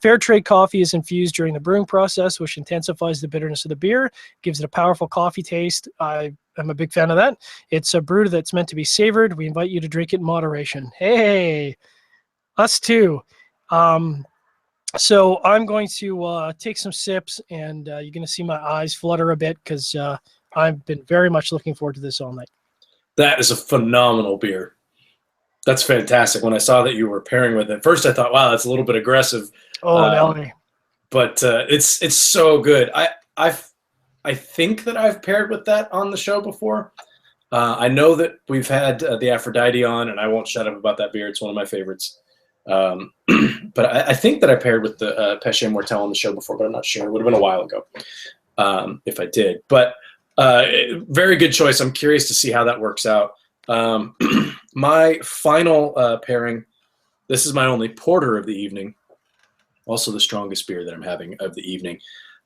Fair trade coffee is infused during the brewing process, which intensifies the bitterness of the beer, gives it a powerful coffee taste. I'm a big fan of that. It's a brew that's meant to be savored. We invite you to drink it in moderation. Hey, us too. So I'm going to take some sips, and you're going to see my eyes flutter a bit because I've been very much looking forward to this all night. That is a phenomenal beer. That's fantastic. When I saw that you were pairing with it, first I thought, wow, that's a little bit aggressive. Oh, Melanie. but it's so good. I think that I've paired with that on the show before. I know that we've had the Aphrodite on, and I won't shut up about that beer. It's one of my favorites. But I think that I paired with the Péché Mortel on the show before, but I'm not sure. It would have been a while ago if I did. But very good choice. I'm curious to see how that works out. My final pairing, this is my only porter of the evening, also the strongest beer that I'm having of the evening,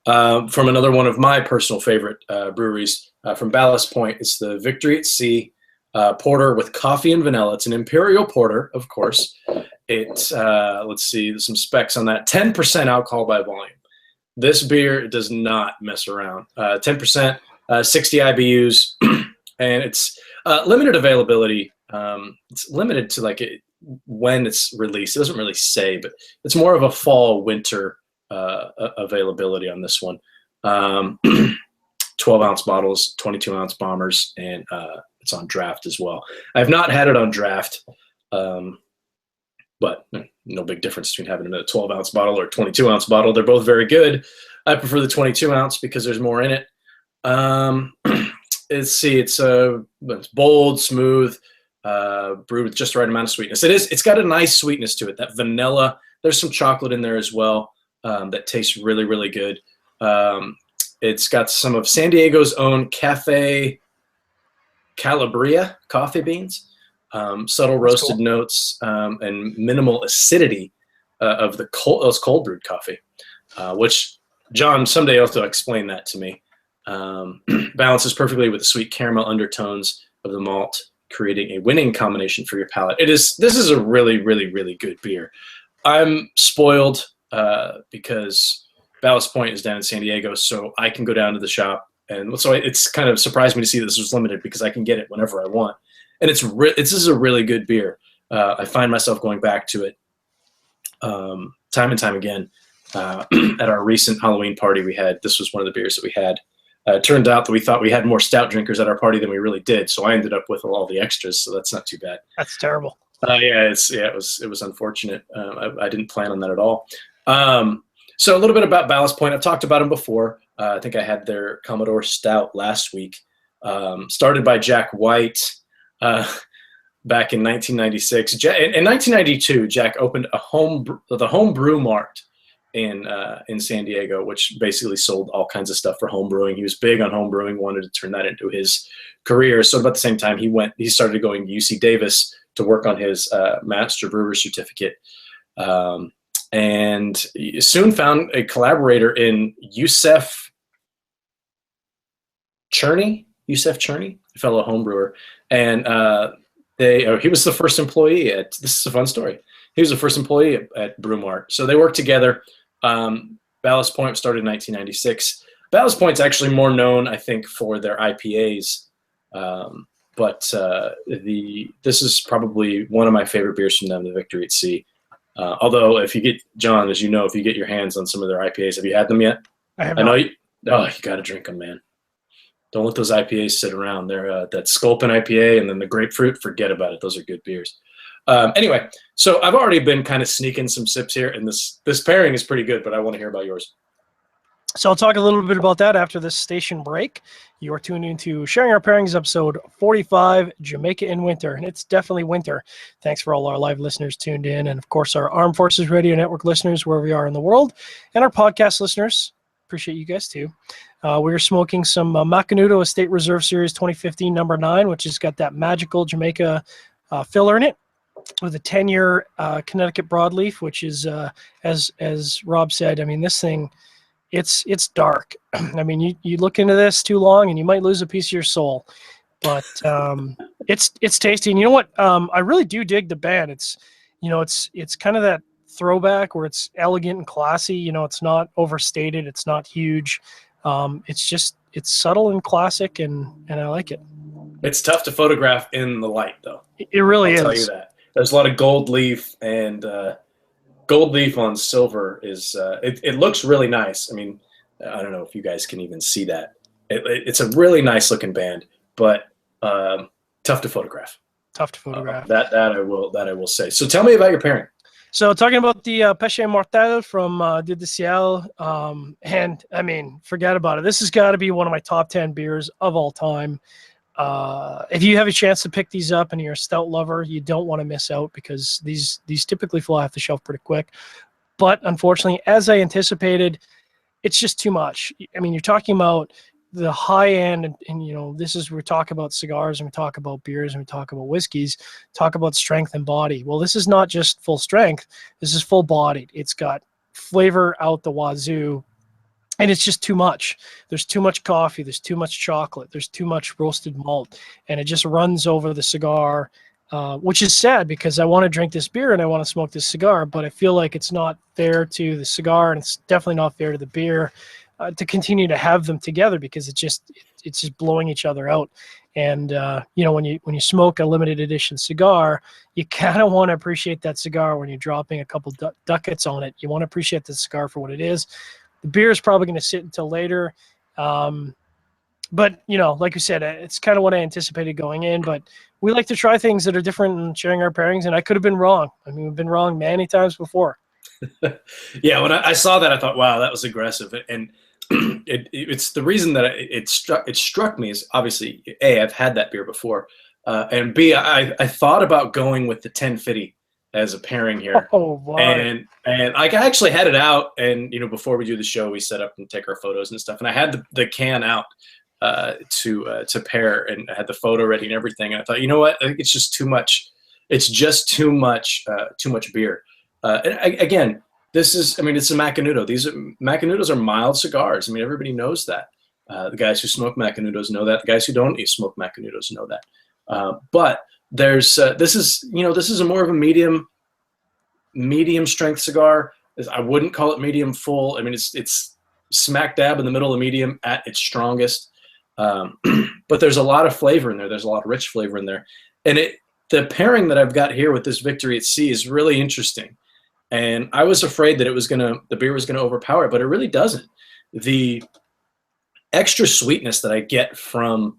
from another one of my personal favorite breweries from Ballast Point. It's the Victory at Sea porter with coffee and vanilla. It's an imperial porter, of course. It's, let's see, there's some specs on that. 10% alcohol by volume. This beer does not mess around. 10%, 60 IBUs, and it's limited availability. It's limited to like when it's released. It doesn't really say, but it's more of a fall winter availability on this one. 12-ounce bottles, 22-ounce bombers, and it's on draft as well. I've not had it on draft, but no big difference between having it in a 12-ounce bottle or 22-ounce bottle. They're both very good. I prefer the 22-ounce because there's more in it. Let's see, it's bold, smooth, brewed with just the right amount of sweetness. It's got a nice sweetness to it. That vanilla, there's some chocolate in there as well. That tastes really, really good. It's got some of San Diego's own Cafe Calabria coffee beans, subtle roasted notes, and minimal acidity of those cold brewed coffee, which John, someday you'll have to explain that to me. Balances perfectly with the sweet caramel undertones of the malt, creating a winning combination for your palate. This is a really, really, really good beer. I'm spoiled because Ballast Point is down in San Diego, so I can go down to the shop, and so it's kind of surprised me to see this was limited because I can get it whenever I want, and this is a really good beer. I find myself going back to it time and time again. At our recent Halloween party we had, this was one of the beers that we had. It turned out that we thought we had more stout drinkers at our party than we really did, so I ended up with all the extras. So that's not too bad. That's terrible. It was unfortunate. I didn't plan on that at all. So a little bit about Ballast Point. I've talked about them before. I think I had their Commodore Stout last week. Started by Jack White back in 1996. In 1992, Jack opened the Home Brew Mart in San Diego, which basically sold all kinds of stuff for home brewing. He was big on home brewing, wanted to turn that into his career. So about the same time, he started going to UC Davis to work on his Master Brewer certificate. And soon found a collaborator in Yusef Cherney, a fellow home brewer. And he was the first employee this is a fun story. He was the first employee at Brewmart. So they worked together. Ballast Point started in 1996. Ballast Point's actually more known, I think, for their IPAs. But this is probably one of my favorite beers from them, the Victory at Sea. Although if you get, John, as you know, if you get your hands on some of their IPAs, have you had them yet? I have not. You got to drink them, man. Don't let those IPAs sit around. They're that Sculpin IPA and then the grapefruit, forget about it. Those are good beers. Anyway, so I've already been kind of sneaking some sips here, and this pairing is pretty good, but I want to hear about yours. So I'll talk a little bit about that after this station break. You are tuned into Sharing Our Pairings, episode 45, Jamaica in Winter, and it's definitely winter. Thanks for all our live listeners tuned in, and of course our Armed Forces Radio Network listeners wherever we are in the world, and our podcast listeners. Appreciate you guys too. We're smoking some Macanudo Estate Reserve Series 2015 number 9, which has got that magical Jamaica filler in it, with a 10-year Connecticut broadleaf, which is, as Rob said, I mean, this thing, it's dark. I mean, you look into this too long and you might lose a piece of your soul, but it's tasty. And you know what? I really do dig the band. It's kind of that throwback where it's elegant and classy. It's not overstated. It's not huge. It's subtle and classic, and I like it. It's tough to photograph in the light, though. It really is. I'll tell you that. There's a lot of gold leaf, and gold leaf on silver is it looks really nice. I mean, I don't know if you guys can even see that. It's a really nice looking band, but tough to photograph. Tough to photograph. That I will say. So tell me about your pairing. So talking about the Péché Mortel from de Ciel, and I mean, forget about it. This has got to be one of my top 10 beers of all time. If you have a chance to pick these up and you're a stout lover, you don't want to miss out because these typically fly off the shelf pretty quick. But unfortunately, as I anticipated, it's just too much. I mean, you're talking about the high end, and you know, this is, we're talking about cigars and we talk about beers and we talk about whiskeys, talk about strength and body. Well, this is not just full strength. This is full bodied. It's got flavor out the wazoo, and it's just too much. There's too much coffee. There's too much chocolate. There's too much roasted malt, and it just runs over the cigar, which is sad because I want to drink this beer and I want to smoke this cigar, but I feel like it's not fair to the cigar, and it's definitely not fair to the beer to continue to have them together because it's just blowing each other out. And you know, when you smoke a limited edition cigar, you kind of want to appreciate that cigar when you're dropping a couple ducats on it. You want to appreciate the cigar for what it is. The beer is probably going to sit until later. But, you know, like you said, it's kind of what I anticipated going in. But we like to try things that are different and sharing our pairings. And I could have been wrong. I mean, we've been wrong many times before. Yeah, when I saw that, I thought, wow, that was aggressive. And it's the reason that it struck me is obviously, A, I've had that beer before. And B, I thought about going with the 1050 as a pairing here. Oh, wow. And I actually had it out, and you know, before we do the show, we set up and take our photos and stuff. And I had the can out to pair, and I had the photo ready and everything. And I thought, you know what? I think it's just too much. It's just too much beer. Again, this is, I mean, it's a Macanudo. Macanudos are mild cigars. I mean, everybody knows that. The guys who smoke Macanudos know that. The guys who don't smoke Macanudos know that. But there's this is a more of a medium strength cigar. I wouldn't call it medium full. I mean, it's smack dab in the middle of medium at its strongest. But there's a lot of flavor in there. There's a lot of rich flavor in there. And the pairing that I've got here with this Victory at Sea is really interesting. And I was afraid that the beer was gonna overpower it, but it really doesn't. The extra sweetness that I get from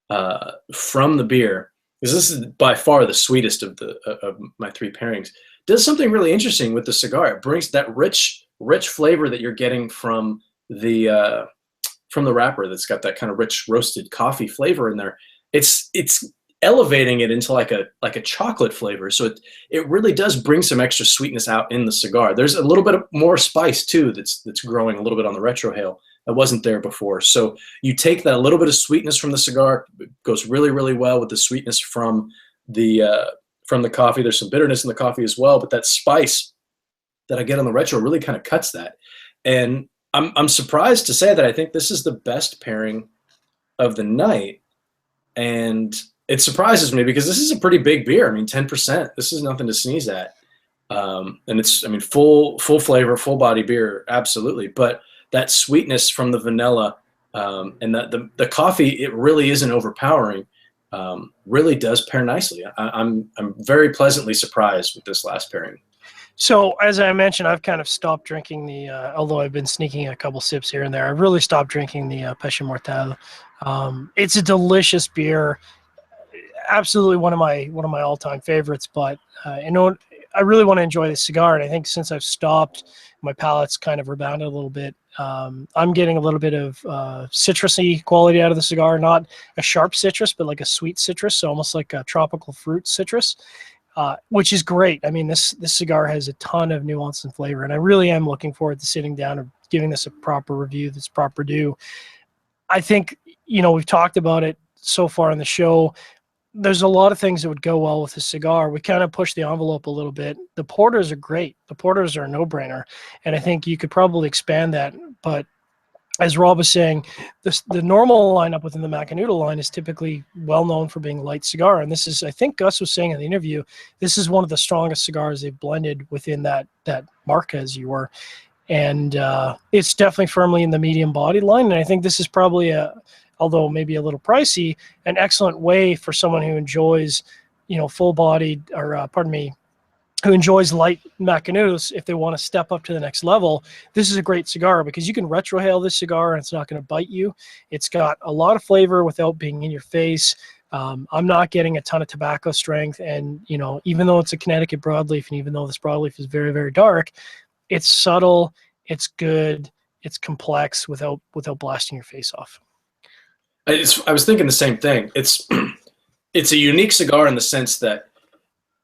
the beer, because this is by far the sweetest of my three pairings, does something really interesting with the cigar. It brings that rich flavor that you're getting from the wrapper that's got that kind of rich roasted coffee flavor in there. It's elevating it into like a chocolate flavor. So it really does bring some extra sweetness out in the cigar. There's a little bit more spice too that's growing a little bit on the retrohale that wasn't there before. So you take that little bit of sweetness from the cigar, it goes really, really well with the sweetness from the coffee. There's some bitterness in the coffee as well, but that spice that I get on the retro really kind of cuts that. And I'm surprised to say that I think this is the best pairing of the night. And it surprises me because this is a pretty big beer. I mean, 10%, this is nothing to sneeze at. And it's, I mean, full flavor, full body beer, absolutely. But that sweetness from the vanilla and the coffee, it really isn't overpowering. Really does pair nicely. I'm very pleasantly surprised with this last pairing. So as I mentioned, I've kind of stopped drinking although I've been sneaking a couple sips here and there, I've really stopped drinking the Péché Mortel. It's a delicious beer, absolutely one of my all-time favorites. But you know, I really want to enjoy this cigar, and I think since I've stopped, my palate's kind of rebounded a little bit. I'm getting a little bit of citrusy quality out of the cigar, not a sharp citrus, but like a sweet citrus, so almost like a tropical fruit citrus, which is great. I mean, this cigar has a ton of nuance and flavor, and I really am looking forward to sitting down and giving this a proper review that's proper due. I think, you know, we've talked about it so far in the show. There's a lot of things that would go well with a cigar. We kind of push the envelope a little bit. The porters are great. The porters are a no-brainer, and I think you could probably expand that. But as Rob was saying, the normal lineup within the Macanudo line is typically well known for being light cigar, and this is, I think Gus was saying in the interview, this is one of the strongest cigars they've blended within that marca, as you were, and it's definitely firmly in the medium body line. And I think this is probably although maybe a little pricey, an excellent way for someone who enjoys, you know, full-bodied, or who enjoys light Macanudos. If they want to step up to the next level, this is a great cigar because you can retrohale this cigar and it's not going to bite you. It's got a lot of flavor without being in your face. I'm not getting a ton of tobacco strength. And, you know, even though it's a Connecticut broadleaf, and even though this broadleaf is very, very dark, it's subtle, it's good, it's complex without blasting your face off. I was thinking the same thing. It's a unique cigar in the sense that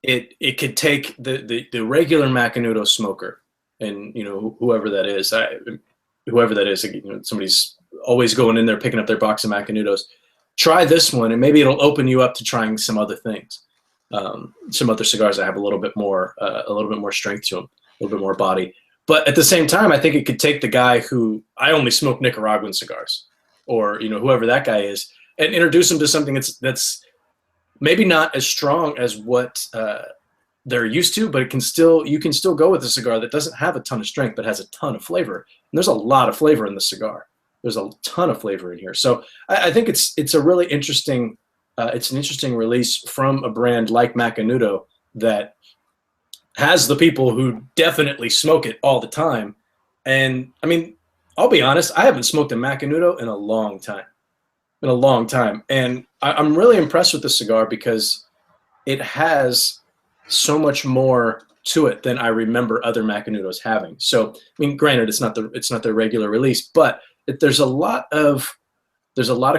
it could take the regular Macanudo smoker, and you know, whoever that is, you know, somebody's always going in there picking up their box of Macanudos. Try this one, and maybe it'll open you up to trying some other things, some other cigars that have a little bit more strength to them, a little bit more body. But at the same time, I think it could take the guy who, I only smoke Nicaraguan cigars, or you know, whoever that guy is, and introduce him to something that's maybe not as strong as what they're used to, but you can still go with a cigar that doesn't have a ton of strength but has a ton of flavor. And there's a lot of flavor in the cigar. There's a ton of flavor in here. So I think it's a really interesting it's an interesting release from a brand like Macanudo that has the people who definitely smoke it all the time. And I mean, I'll be honest, I haven't smoked a Macanudo in a long time. And I'm really impressed with this cigar because it has so much more to it than I remember other Macanudos having. So, I mean, granted, it's not the regular release, but there's a lot of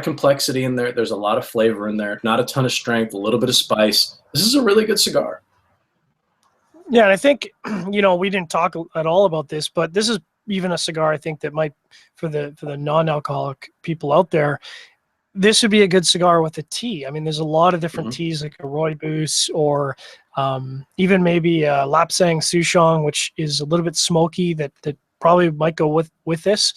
complexity in there. There's a lot of flavor in there. Not a ton of strength, a little bit of spice. This is a really good cigar. Yeah, and I think, you know, we didn't talk at all about this, but this is even a cigar I think that might, for the non-alcoholic people out there, this would be a good cigar with a tea. I mean, there's a lot of different teas like a Rooibos or even maybe a Lapsang Souchong, which is a little bit smoky that probably might go with this.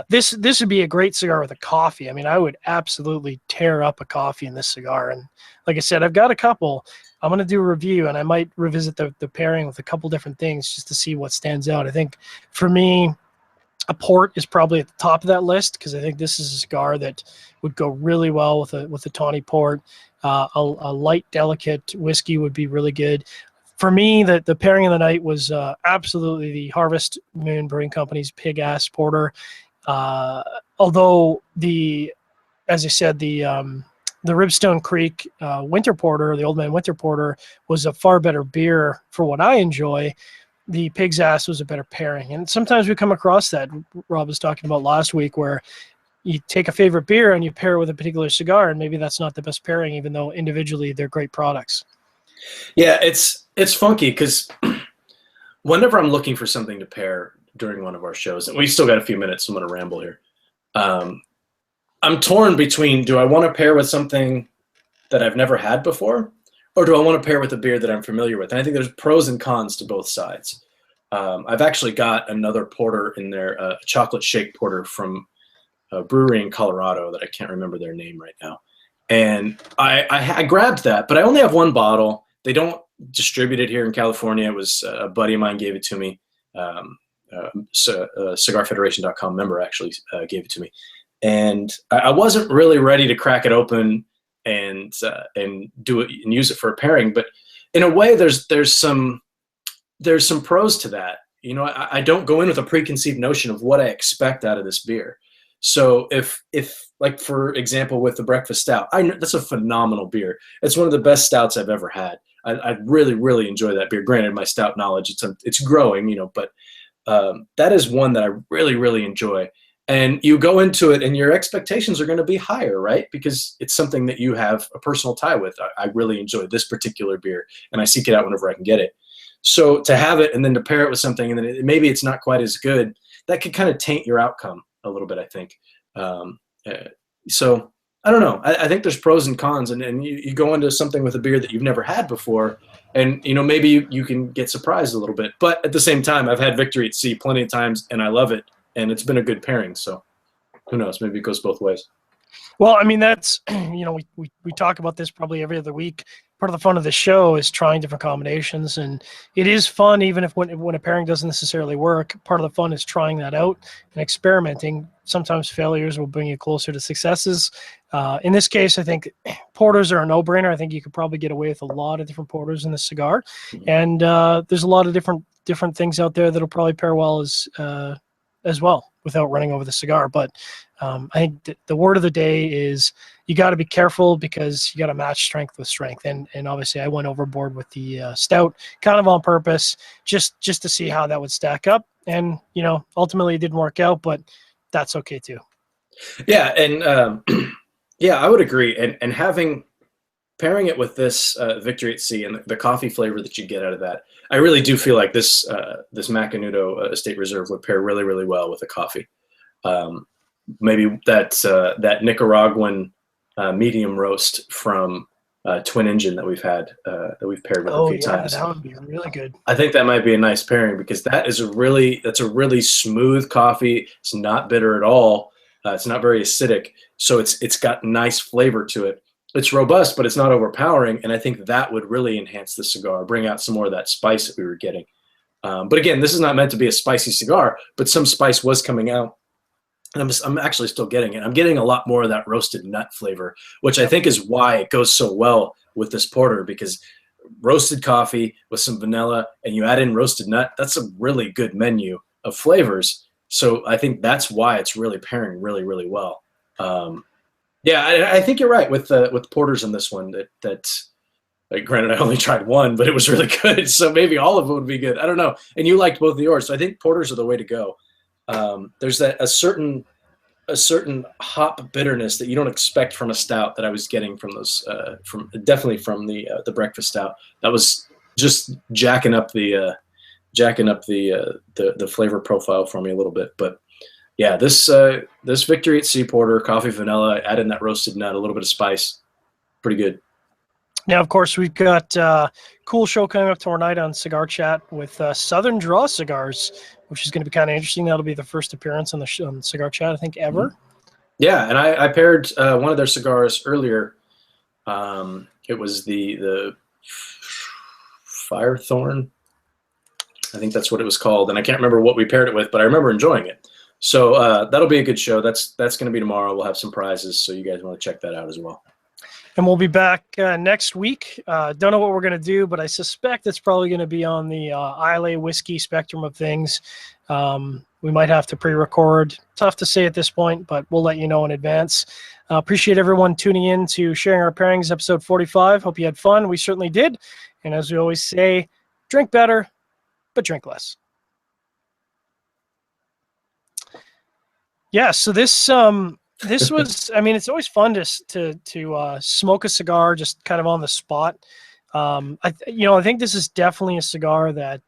This would be a great cigar with a coffee. I mean, I would absolutely tear up a coffee in this cigar. And like I said, I've got a couple. I'm going to do a review, and I might revisit the pairing with a couple different things just to see what stands out. I think for me, a port is probably at the top of that list because I think this is a cigar that would go really well with a tawny port. A light, delicate whiskey would be really good. For me, the pairing of the night was absolutely the Harvest Moon Brewing Company's Pig Ass Porter. Although as I said, the Ribstone Creek Winter Porter, the Old Man Winter Porter, was a far better beer for what I enjoy. The Pig's Ass was a better pairing. And sometimes we come across that, Rob was talking about last week, where you take a favorite beer and you pair it with a particular cigar, and maybe that's not the best pairing, even though individually they're great products. Yeah, it's funky because whenever I'm looking for something to pair during one of our shows, and we still got a few minutes, so I'm going to ramble here. I'm torn between, do I want to pair with something that I've never had before, or do I want to pair with a beer that I'm familiar with? And I think there's pros and cons to both sides. I've actually got another porter in there, a chocolate shake porter from a brewery in Colorado that I can't remember their name right now. And I grabbed that, but I only have one bottle. They don't distribute it here in California. It was a buddy of mine gave it to me. CigarFederation.com member actually gave it to me. And I wasn't really ready to crack it open and do it and use it for a pairing. But in a way, there's some pros to that. You know, I don't go in with a preconceived notion of what I expect out of this beer. So if like, for example, with the Breakfast Stout, I know that's a phenomenal beer. It's one of the best stouts I've ever had. I really, really enjoy that beer. Granted, my stout knowledge, it's growing, you know, but that is one that I really, really enjoy. And you go into it and your expectations are going to be higher, right? Because it's something that you have a personal tie with. I really enjoy this particular beer, and I seek it out whenever I can get it. So to have it and then to pair it with something, and then maybe it's not quite as good, that could kind of taint your outcome a little bit, I think. So I don't know. I think there's pros and cons, and you go into something with a beer that you've never had before, and you know, maybe you can get surprised a little bit. But at the same time, I've had Victory at Sea plenty of times, and I love it. And it's been a good pairing, so who knows? Maybe it goes both ways. Well, I mean, that's, you know, we talk about this probably every other week. Part of the fun of the show is trying different combinations, and it is fun even if when a pairing doesn't necessarily work. Part of the fun is trying that out and experimenting. Sometimes failures will bring you closer to successes. In this case, I think porters are a no-brainer. I think you could probably get away with a lot of different porters in this cigar, and there's a lot of different things out there that'll probably pair well as well. without running over the cigar. But I think the word of the day is you got to be careful because you got to match strength with strength. And obviously I went overboard with the stout kind of on purpose, just to see how that would stack up. And, ultimately it didn't work out, but that's okay too. Yeah. And yeah, I would agree. And pairing it with this Victory at Sea and the coffee flavor that you get out of that, I really do feel like this Macanudo Estate Reserve would pair really, really well with a coffee. Maybe that Nicaraguan medium roast from Twin Engine that we've had, that we've paired with a few times. That would be really good. I think that might be a nice pairing because that's a really smooth coffee. It's not bitter at all. It's not very acidic, so it's got nice flavor to it. It's robust, but it's not overpowering, and I think that would really enhance the cigar, bring out some more of that spice that we were getting. But again, this is not meant to be a spicy cigar, but some spice was coming out, and I'm actually still getting it. I'm getting a lot more of that roasted nut flavor, which I think is why it goes so well with this porter, because roasted coffee with some vanilla, and you add in roasted nut, that's a really good menu of flavors. So I think that's why it's really pairing really, really well. Yeah, I think you're right with porters in this one. Like, granted, I only tried one, but it was really good. So maybe all of them would be good. I don't know. And you liked both of yours, so I think porters are the way to go. There's a certain hop bitterness that you don't expect from a stout that I was getting from those, definitely from the breakfast stout. That was just jacking up the flavor profile for me a little bit, but. Yeah, this Victory at Sea porter, coffee, vanilla, add in that roasted nut, a little bit of spice, pretty good. Now, of course, we've got a cool show coming up tomorrow night on Cigar Chat with Southern Draw Cigars, which is going to be kind of interesting. That'll be the first appearance on on Cigar Chat, I think, ever. Yeah, and I paired one of their cigars earlier. It was the Firethorn. I think that's what it was called, and I can't remember what we paired it with, but I remember enjoying it. So that'll be a good show. That's going to be tomorrow. We'll have some prizes, so you guys want to check that out as well. And we'll be back next week. Don't know what we're going to do, but I suspect it's probably going to be on the Islay whiskey spectrum of things. We might have to pre-record. Tough to say at this point, but we'll let you know in advance. Appreciate everyone tuning in to Sharing Our Pairings, episode 45. Hope you had fun. We certainly did. And as we always say, drink better, but drink less. Yeah, so this was, I mean, it's always fun to smoke a cigar just kind of on the spot. I think this is definitely a cigar that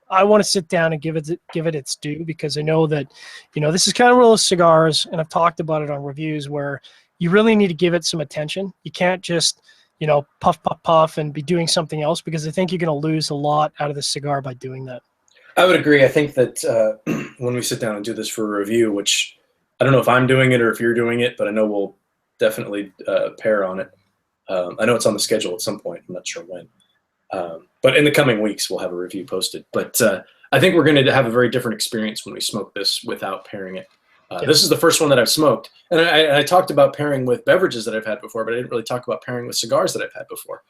I want to sit down and give it its due, because I know that, this is kind of one of those cigars, and I've talked about it on reviews, where you really need to give it some attention. You can't just, puff, puff, puff and be doing something else, because I think you're going to lose a lot out of the cigar by doing that. I would agree. I think that when we sit down and do this for a review, which I don't know if I'm doing it or if you're doing it, but I know we'll definitely pair on it. I know it's on the schedule at some point. I'm not sure when. But in the coming weeks, we'll have a review posted. But I think we're going to have a very different experience when we smoke this without pairing it. This is the first one that I've smoked. And I talked about pairing with beverages that I've had before, but I didn't really talk about pairing with cigars that I've had before.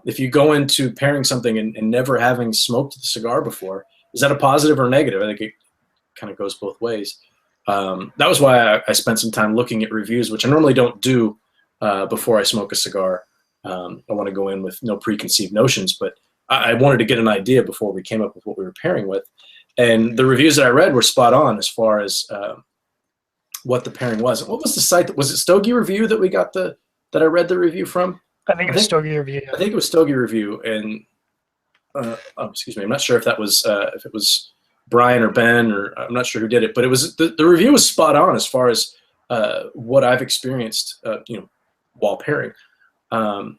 If you go into pairing something and never having smoked the cigar before, is that a positive or negative? I think it kind of goes both ways. That was why I spent some time looking at reviews, which I normally don't do before I smoke a cigar. I want to go in with no preconceived notions, but I wanted to get an idea before we came up with what we were pairing with. And the reviews that I read were spot on as far as what the pairing was. What was the site? Was it Stogie Review that we got that I read the review from? I think it was Stogie Review. Yeah. I think it was Stogie Review, and excuse me, I'm not sure if that was if it was Brian or Ben, or I'm not sure who did it, but it was the review was spot on as far as what I've experienced, while pairing. And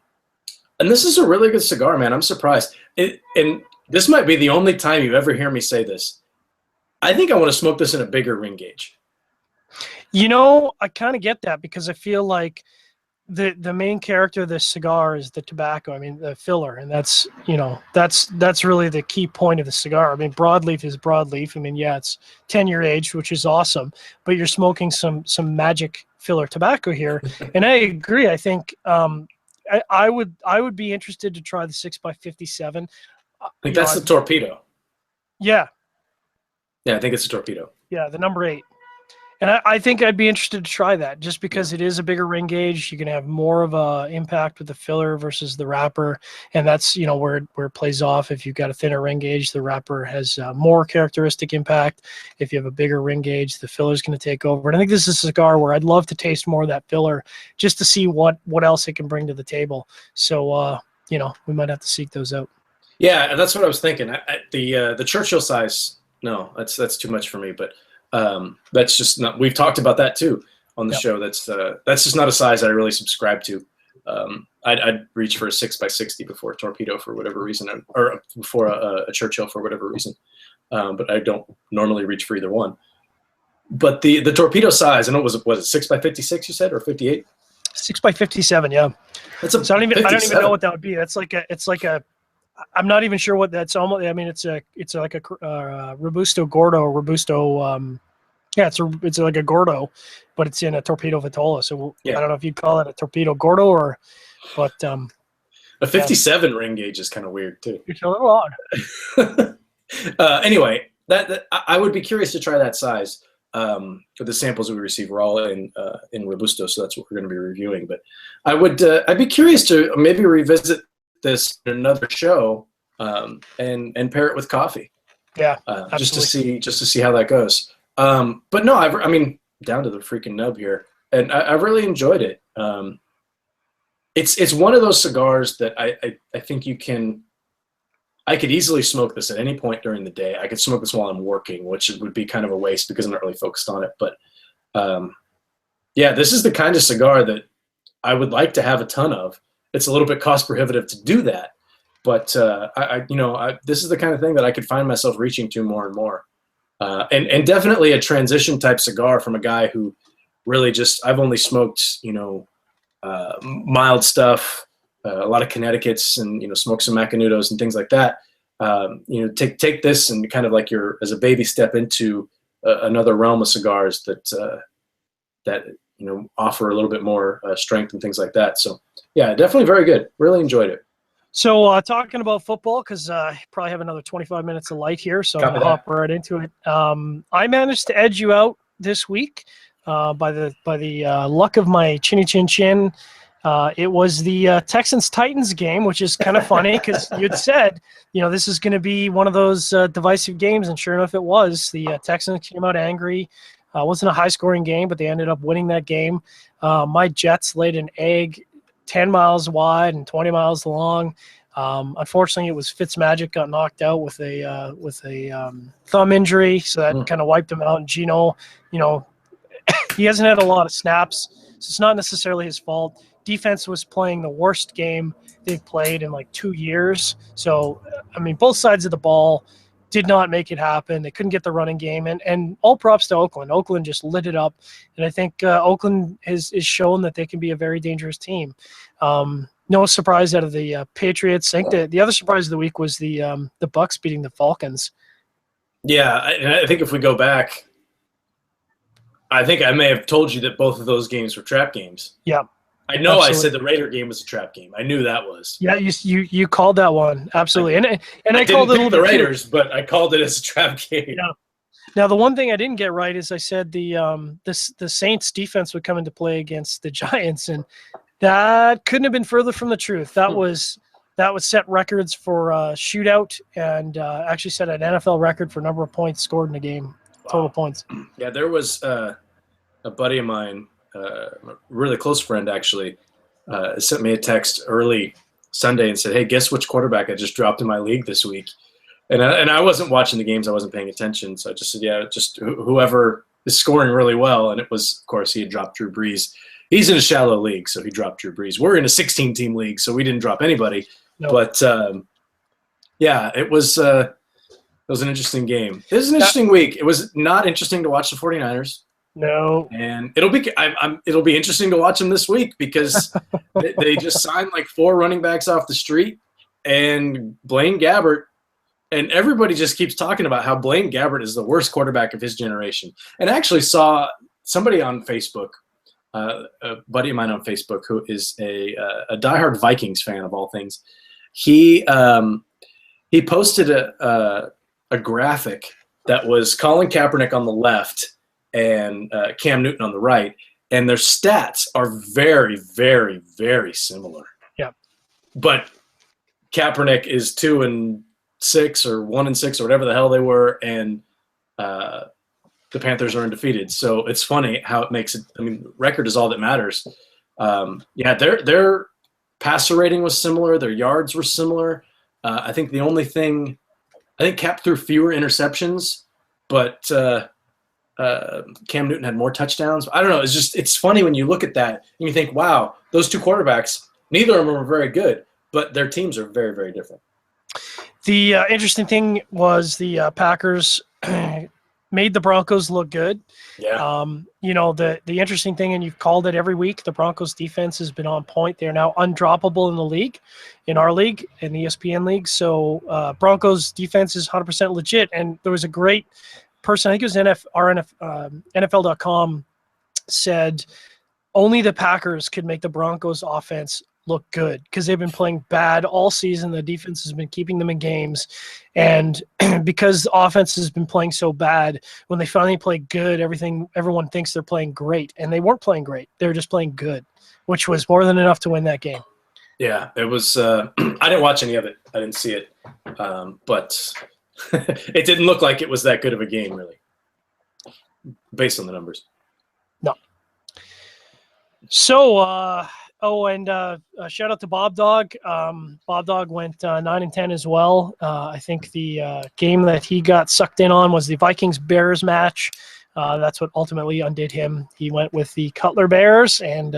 this is a really good cigar, man. I'm surprised. And this might be the only time you ever hear me say this. I think I want to smoke this in a bigger ring gauge. I kind of get that, because I feel like the main character of this cigar is the tobacco. I mean, the filler, and that's really the key point of the cigar. I mean, broadleaf is broadleaf. I mean, yeah, it's 10-year aged, which is awesome, but you're smoking some magic filler tobacco here. And I agree. I think I would be interested to try the 6x57. I think that's the torpedo. Yeah. Yeah, I think it's a torpedo. Yeah, the number 8. And I think I'd be interested to try that just because it is a bigger ring gauge. You can have more of a impact with the filler versus the wrapper. And that's, where it plays off. If you've got a thinner ring gauge, the wrapper has more characteristic impact. If you have a bigger ring gauge, the filler is going to take over. And I think this is a cigar where I'd love to taste more of that filler just to see what else it can bring to the table. So, we might have to seek those out. Yeah, that's what I was thinking. The Churchill size, no, that's too much for me. But that's just not. We've talked about that too on the show. That's just not a size I really subscribe to. I'd reach for a 6x60 before a Torpedo for whatever reason, or before a Churchill for whatever reason. But I don't normally reach for either one. But the Torpedo size, I know was it 6x56 you said, or 58? 6x57, yeah. That's a. So I don't even know what that would be. It's like a. I'm not even sure what that's almost. I mean, it's like a Robusto Gordo, Robusto. It's like a Gordo, but it's in a Torpedo Vitola. So I don't know if you'd call it a Torpedo Gordo but a 57 ring gauge is kind of weird too. It's a little odd. Anyway, that I would be curious to try that size. The samples that we received were all in Robusto, so that's what we're going to be reviewing. But I'd be curious to maybe revisit this in another show and pair it with coffee. Yeah, just to see how that goes. But no, I mean, down to the freaking nub here, and I really enjoyed it. It's one of those cigars that I think I could easily smoke this at any point during the day. I could smoke this while I'm working, which would be kind of a waste because I'm not really focused on it. But yeah, this is the kind of cigar that I would like to have a ton of. It's a little bit cost prohibitive to do that, but this is the kind of thing that I could find myself reaching to more and more, and definitely a transition type cigar from a guy who really I've only smoked mild stuff, a lot of Connecticut's, and smoke some Macanudos and things like that. Take this and kind of like as a baby step into another realm of cigars that offer a little bit more strength and things like that. So. Yeah, definitely very good. Really enjoyed it. So talking about football, because I probably have another 25 minutes of light here, so I'm going to hop right into it. I managed to edge you out this week by the luck of my chinny chin chin. It was the Texans-Titans game, which is kind of funny because you'd said, this is going to be one of those divisive games, and sure enough, it was. The Texans came out angry. It wasn't a high-scoring game, but they ended up winning that game. My Jets laid an egg 10 miles wide and 20 miles long. Unfortunately, it was Fitzmagic got knocked out with a thumb injury, so that kind of wiped him out. And Gino, he hasn't had a lot of snaps, so it's not necessarily his fault. Defense was playing the worst game they've played in like 2 years. So, I mean, both sides of the ball did not make it happen. They couldn't get the running game, and all props to Oakland. Oakland just lit it up, and I think Oakland is shown that they can be a very dangerous team. No surprise out of the Patriots. I think the other surprise of the week was the Bucks beating the Falcons. Yeah, I think if we go back, I think I may have told you that both of those games were trap games. Yeah. I know. Absolutely. I said the Raider game was a trap game. I knew that was. Yeah, you called that one. Absolutely. And I called it the Raiders, but I called it as a trap game. Yeah. Now, the one thing I didn't get right is I said the Saints defense would come into play against the Giants, and that couldn't have been further from the truth. That was set records for shootout, and actually set an NFL record for number of points scored in a game, total points. Yeah, there was a buddy of mine, a really close friend actually, sent me a text early Sunday and said, "Hey, guess which quarterback I just dropped in my league this week?" And I wasn't watching the games. I wasn't paying attention. So I just said, yeah, just whoever is scoring really well. And it was, of course, he had dropped Drew Brees. He's in a shallow league, so he dropped Drew Brees. We're in a 16-team league, so we didn't drop anybody. No. But, yeah, it was an interesting game. It was an interesting week. It was not interesting to watch the 49ers. No. And it'll be interesting to watch them this week because they just signed like 4 running backs off the street, and Blaine Gabbert. And everybody just keeps talking about how Blaine Gabbert is the worst quarterback of his generation. And I actually saw somebody on Facebook, a buddy of mine on Facebook, who is a diehard Vikings fan of all things. He posted a graphic that was Colin Kaepernick on the left and Cam Newton on the right, and their stats are very, very, very similar. Yeah. But Kaepernick is 2-6 or 1-6 or whatever the hell they were, and the Panthers are undefeated. So it's funny how it makes it. I mean, record is all that matters. Yeah, their passer rating was similar. Their yards were similar. I think the only thing, I think Cap threw fewer interceptions, but Cam Newton had more touchdowns. I don't know. It's funny when you look at that and you think, wow, those two quarterbacks, neither of them are very good, but their teams are very, very different. The interesting thing was the Packers made the Broncos look good. Yeah. You know, the interesting thing, and you've called it every week, the Broncos defense has been on point. They're now undroppable in the league, in our league, in the ESPN league. So Broncos defense is 100% legit. And there was a great person, I think it was NFL.com, said only the Packers could make the Broncos offense look good because they've been playing bad all season. The defense has been keeping them in games. And because the offense has been playing so bad, when they finally play good, everyone thinks they're playing great. And they weren't playing great. They were just playing good, which was more than enough to win that game. Yeah, it was I didn't watch any of it. I didn't see it. But it didn't look like it was that good of a game, really, based on the numbers. No. So, shout out to Bob Dog. Bob Dog went 9-10 as well. I think the game that he got sucked in on was the Vikings-Bears match. That's what ultimately undid him. He went with the Cutler Bears, and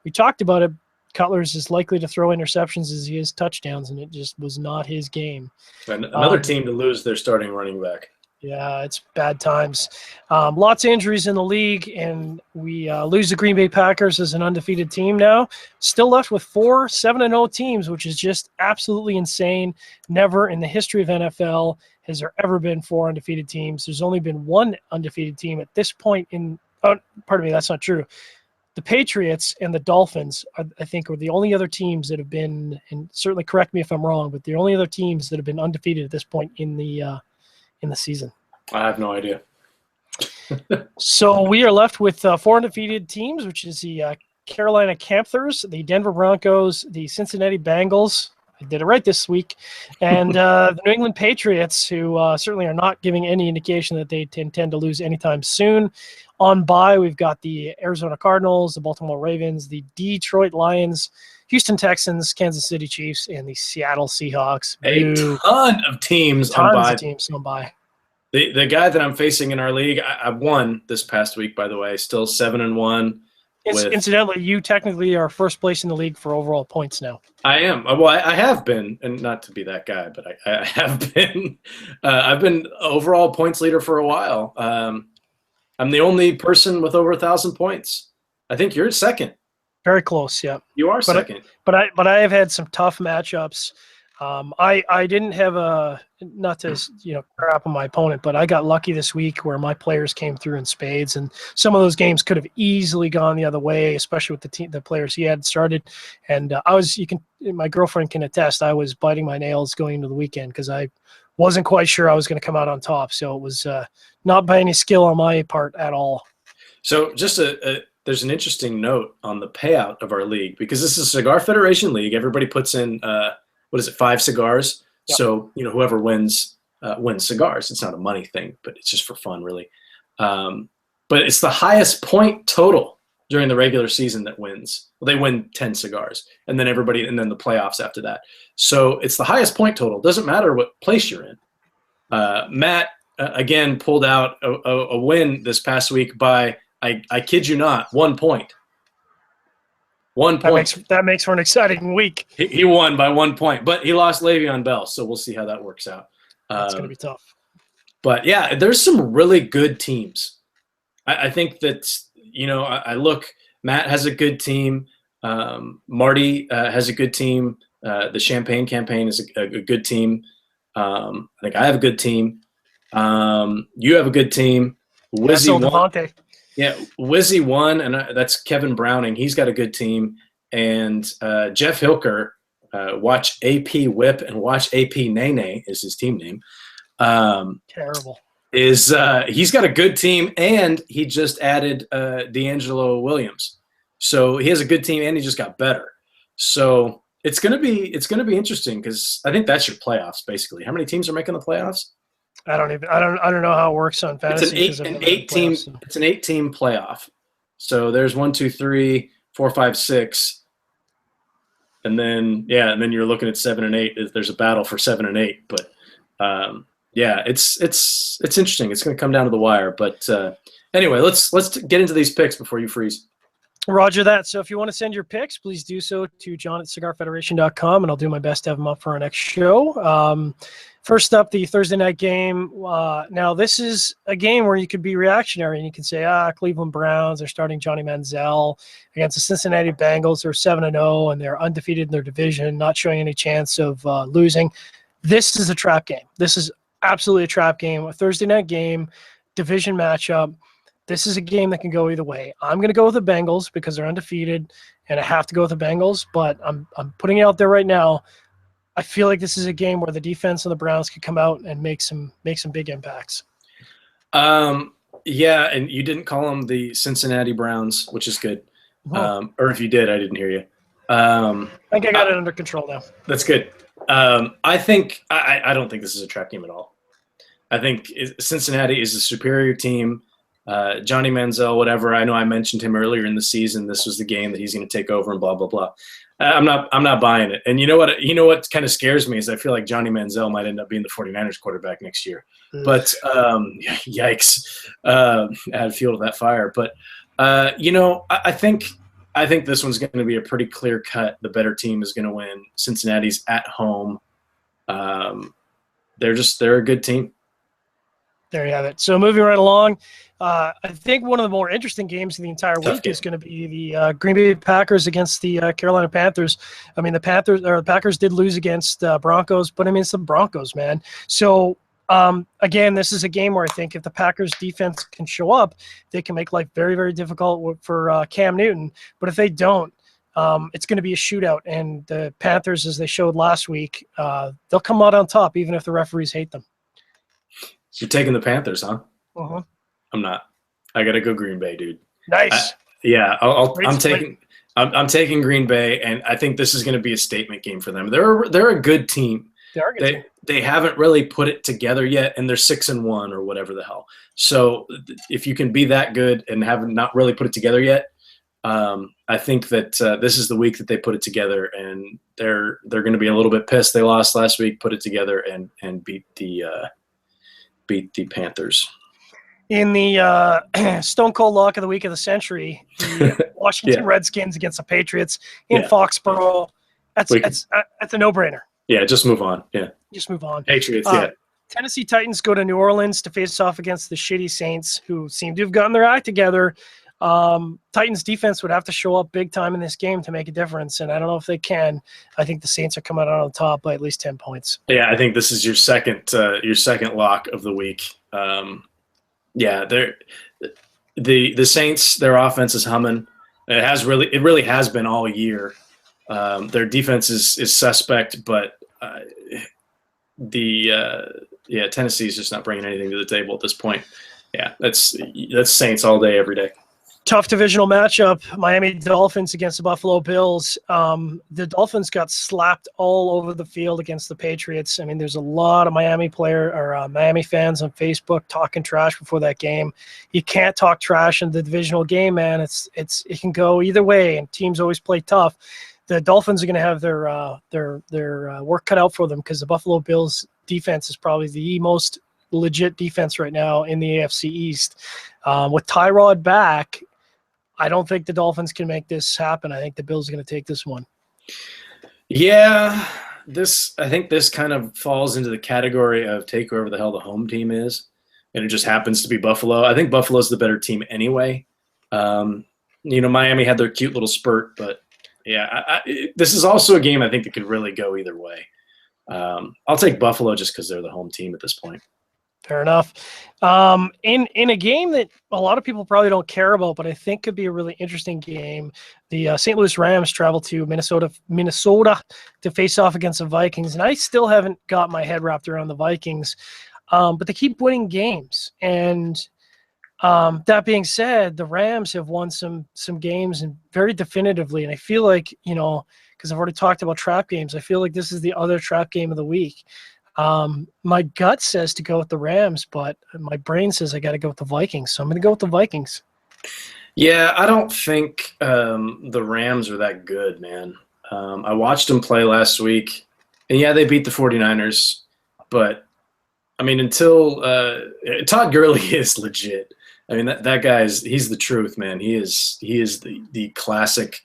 we talked about it. Cutler's is likely to throw interceptions as he is touchdowns, and it just was not his game. And another team to lose their starting running back. Yeah, it's bad times. Lots of injuries in the league, and we lose the Green Bay Packers as an undefeated team now. Still left with 4 7-0 teams, which is just absolutely insane. Never in the history of NFL has there ever been 4 undefeated teams. There's only been 1 undefeated team at this point in pardon me, that's not true. The Patriots and the Dolphins, I think, are the only other teams that have been, and certainly correct me if I'm wrong, but the only other teams that have been undefeated at this point in the season. I have no idea. So we are left with 4 undefeated teams, which is the Carolina Panthers, the Denver Broncos, the Cincinnati Bengals. I did it right this week. And the New England Patriots, who certainly are not giving any indication that they intend to lose anytime soon. On bye, we've got the Arizona Cardinals, the Baltimore Ravens, the Detroit Lions, Houston Texans, Kansas City Chiefs, and the Seattle Seahawks. A ton of teams on bye. Teams on bye. The guy that I'm facing in our league, I won this past week, by the way, still 7-1. Incidentally, you technically are first place in the league for overall points now. I am. Well, I have been, and not to be that guy, but I have been. I've been overall points leader for a while. I'm the only person with over 1,000 points. I think you're second. Very close, yeah. You are second. But I have had some tough matchups. I didn't have not to crap on my opponent, but I got lucky this week where my players came through in spades, and some of those games could have easily gone the other way, especially with the players he had started. And my girlfriend can attest, I was biting my nails going into the weekend because I wasn't quite sure I was going to come out on top. So it was not by any skill on my part at all. So just there's an interesting note on the payout of our league, because this is a Cigar Federation league. Everybody puts in 5 cigars? Yep. So whoever wins cigars. It's not a money thing, but it's just for fun, really. But it's the highest point total during the regular season that wins. Well, they win 10 cigars, and then then the playoffs after that. So it's the highest point total. Doesn't matter what place you're in. Matt again pulled out a win this past week by, I kid you not, 1 point. 1 point. That makes for an exciting week. He won by 1 point, but he lost Le'Veon Bell, so we'll see how that works out. That's going to be tough. But yeah, there's some really good teams. I think that I look. Matt has a good team. Marty has a good team. The Champagne campaign is a good team. I think I have a good team. You have a good team. Wizzy won. Yeah, Wizzy won, and that's Kevin Browning. He's got a good team. And Jeff Hilker, watch AP Whip and watch AP Nene is his team name. Terrible. is he's got a good team, and he just added D'Angelo Williams. So he has a good team, and he just got better. So it's gonna be interesting because I think that's your playoffs basically. How many teams are making the playoffs? I don't know how it works on fantasy. It's an 8-team playoff. So there's 1, 2, 3, 4, 5, 6. And then you're looking at 7 and 8. There's a battle for 7 and 8, but it's interesting. It's going to come down to the wire. But anyway, let's get into these picks before you freeze. Roger that. So if you want to send your picks, please do so to john@cigarfederation.com, and I'll do my best to have them up for our next show. First up, the Thursday night game. Now, this is a game where you could be reactionary, and you can say, Cleveland Browns are starting Johnny Manziel against the Cincinnati Bengals. They're 7-0, and they're undefeated in their division, not showing any chance of losing. This is a trap game. This is absolutely a trap game, a Thursday night game, division matchup. This is a game that can go either way. I'm going to go with the Bengals because they're undefeated, and I have to go with the Bengals, but I'm putting it out there right now. I feel like this is a game where the defense of the Browns could come out and make some big impacts. Yeah, and you didn't call them the Cincinnati Browns, which is good. Or if you did, I didn't hear you. I think I got it under control now. That's good. I think I don't think this is a trap game at all. I think Cincinnati is a superior team. Johnny Manziel, whatever. I know I mentioned him earlier in the season. This was the game that he's going to take over and blah blah blah. I'm not buying it. And you know what kind of scares me is I feel like Johnny Manziel might end up being the 49ers quarterback next year. But yikes. Add fuel to that fire. But I think this one's going to be a pretty clear cut. The better team is going to win. Cincinnati's at home. They're a good team. There you have it. So moving right along, I think one of the more interesting games of the entire week is going to be the Green Bay Packers against the Carolina Panthers. I mean, the Packers did lose against Broncos, but I mean, it's the Broncos, man. So again, this is a game where I think if the Packers defense can show up, they can make life very, very difficult for Cam Newton. But if they don't, it's going to be a shootout. And the Panthers, as they showed last week, they'll come out on top, even if the referees hate them. You're taking the Panthers, huh? Uh-huh. I'm not. I gotta go Green Bay, dude. Nice. I'm taking Green Bay, and I think this is going to be a statement game for them. They're a good team. They haven't really put it together yet, and they're 6-1 or whatever the hell. So if you can be that good and have not really put it together yet, I think that this is the week that they put it together, and they're going to be a little bit pissed. They lost last week, put it together, and beat the Panthers. In the Stone Cold Lock of the Week of the Century, the Washington Redskins against the Patriots in Foxborough. That's a no-brainer. Yeah, just move on. Yeah. Just move on. Patriots, Tennessee Titans go to New Orleans to face off against the shitty Saints, who seem to have gotten their act together. Titans defense would have to show up big time in this game to make a difference, and I don't know if they can. I think the Saints are coming out on top by at least 10 points. Yeah, I think this is your second lock of the week. The Saints, their offense is humming. It really has been all year. Their defense is suspect, but Tennessee is just not bringing anything to the table at this point. Yeah, that's Saints all day, every day. Tough divisional matchup, Miami Dolphins against the Buffalo Bills. The Dolphins got slapped all over the field against the Patriots. I mean, there's a lot of Miami fans on Facebook talking trash before that game. You can't talk trash in the divisional game, man. It can go either way, and teams always play tough. The Dolphins are going to have their work cut out for them because the Buffalo Bills defense is probably the most legit defense right now in the AFC East. With Tyrod back, I don't think the Dolphins can make this happen. I think the Bills are going to take this one. Yeah, I think this kind of falls into the category of take whoever the hell the home team is, and it just happens to be Buffalo. I think Buffalo's the better team anyway. Miami had their cute little spurt, but yeah, this is also a game I think that could really go either way. I'll take Buffalo just because they're the home team at this point. Fair enough. In a game that a lot of people probably don't care about, but I think could be a really interesting game, the St. Louis Rams travel to Minnesota to face off against the Vikings, and I still haven't got my head wrapped around the Vikings. but they keep winning games. And that being said, the Rams have won some games and very definitively. And I feel like, because I've already talked about trap games, I feel like this is the other trap game of the week. My gut says to go with the Rams, but my brain says I got to go with the Vikings. So I'm going to go with the Vikings. Yeah, I don't think the Rams are that good, man. I watched them play last week, and yeah, they beat the 49ers. But, I mean, until Todd Gurley is legit. I mean, that guy's he's the truth, man. He is the classic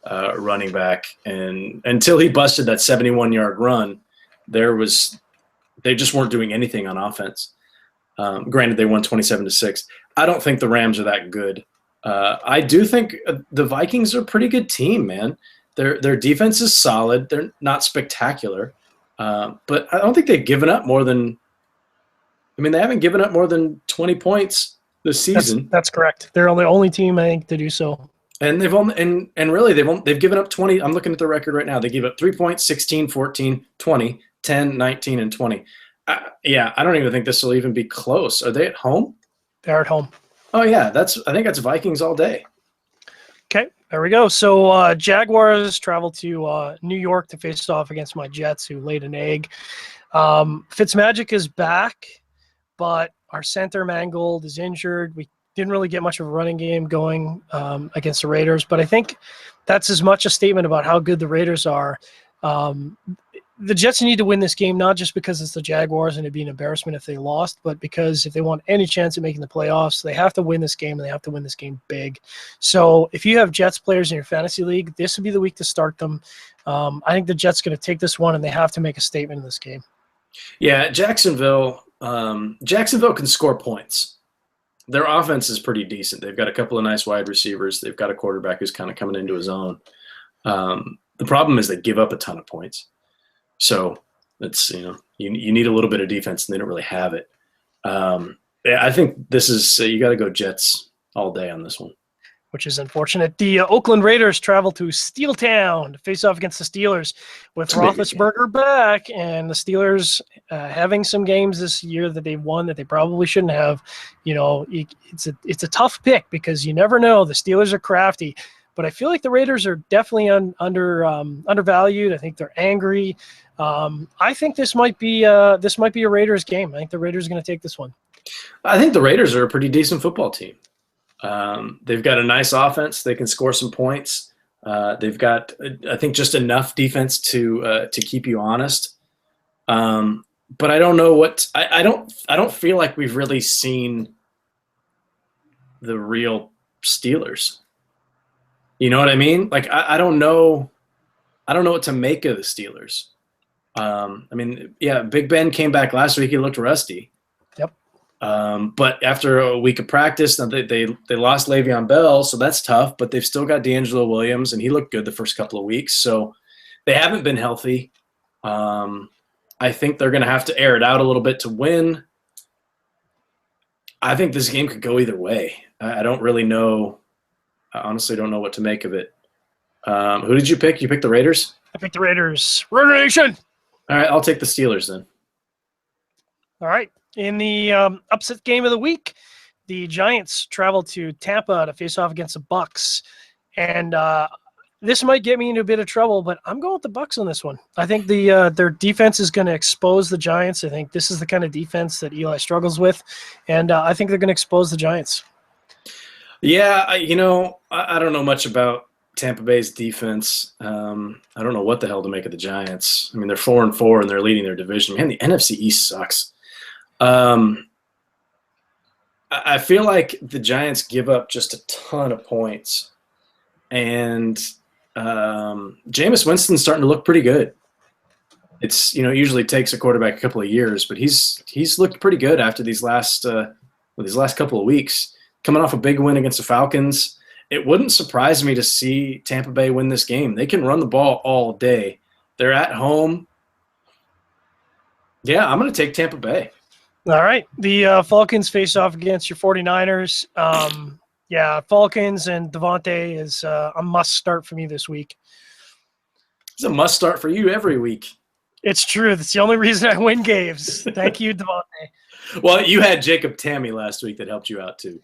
running back. And until he busted that 71-yard run, they just weren't doing anything on offense. Granted, they won 27-6. I don't think the Rams are that good. I do think the Vikings are a pretty good team, man. Their defense is solid. They're not spectacular, but I don't think they've given up more than. I mean, they haven't given up more than 20 points this season. That's correct. They're the only team, I think, to do so. And they've given up 20. I'm looking at the record right now. They gave up 3 points, 16, 14, 20, 10, 19, and 20. I don't even think this will even be close. Are they at home? They're at home. Oh yeah, I think that's Vikings all day. Okay, there we go. So Jaguars travel to New York to face off against my Jets, who laid an egg. Fitzmagic is back, but our center Mangold is injured. We didn't really get much of a running game going against the Raiders, but I think that's as much a statement about how good the Raiders are. The Jets need to win this game, not just because it's the Jaguars and it'd be an embarrassment if they lost, but because if they want any chance at making the playoffs, they have to win this game, and they have to win this game big. So if you have Jets players in your fantasy league, this would be the week to start them. I think the Jets are going to take this one, and they have to make a statement in this game. Yeah, Jacksonville can score points. Their offense is pretty decent. They've got a couple of nice wide receivers. They've got a quarterback who's kind of coming into his own. The problem is they give up a ton of points. So it's you need a little bit of defense, and they don't really have it. I think this is you got to go Jets all day on this one, which is unfortunate. The Oakland Raiders travel to Steeltown to face off against the Steelers with Roethlisberger back, and the Steelers having some games this year that they've won that they probably shouldn't have. It's a tough pick because you never know. The Steelers are crafty. But I feel like the Raiders are definitely undervalued. I think they're angry. I think this might be a Raiders game. I think the Raiders are going to take this one. I think the Raiders are a pretty decent football team. They've got a nice offense. They can score some points. They've got, I think, just enough defense to keep you honest. But I don't know what I don't feel like we've really seen the real Steelers. You know what I mean? Like I don't know what to make of the Steelers. I mean, yeah, Big Ben came back last week. He looked rusty. Yep. But after a week of practice, they lost Le'Veon Bell, so that's tough. But they've still got D'Angelo Williams, and he looked good the first couple of weeks. So they haven't been healthy. I think they're going to have to air it out a little bit to win. I think this game could go either way. I don't really know. I honestly don't know what to make of it. Who did you pick? You picked the Raiders? I picked the Raiders. Raider Nation! All right, I'll take the Steelers then. All right. In the upset game of the week, the Giants travel to Tampa to face off against the Bucs. And this might get me into a bit of trouble, but I'm going with the Bucs on this one. I think their defense is going to expose the Giants. I think this is the kind of defense that Eli struggles with. And I think they're going to expose the Giants. Yeah, I don't know much about Tampa Bay's defense. I don't know what the hell to make of the Giants. I mean, they're 4-4 and they're leading their division. Man, the NFC East sucks. I feel like the Giants give up just a ton of points, and Jameis Winston's starting to look pretty good. It's usually takes a quarterback a couple of years, but he's looked pretty good after these last couple of weeks. Coming off a big win against the Falcons, it wouldn't surprise me to see Tampa Bay win this game. They can run the ball all day. They're at home. Yeah, I'm going to take Tampa Bay. All right. The Falcons face off against your 49ers. Yeah, Falcons and Devontae is a must start for me this week. It's a must start for you every week. It's true. That's the only reason I win games. Thank you, Devontae. Well, you had Jacob Tammy last week that helped you out too.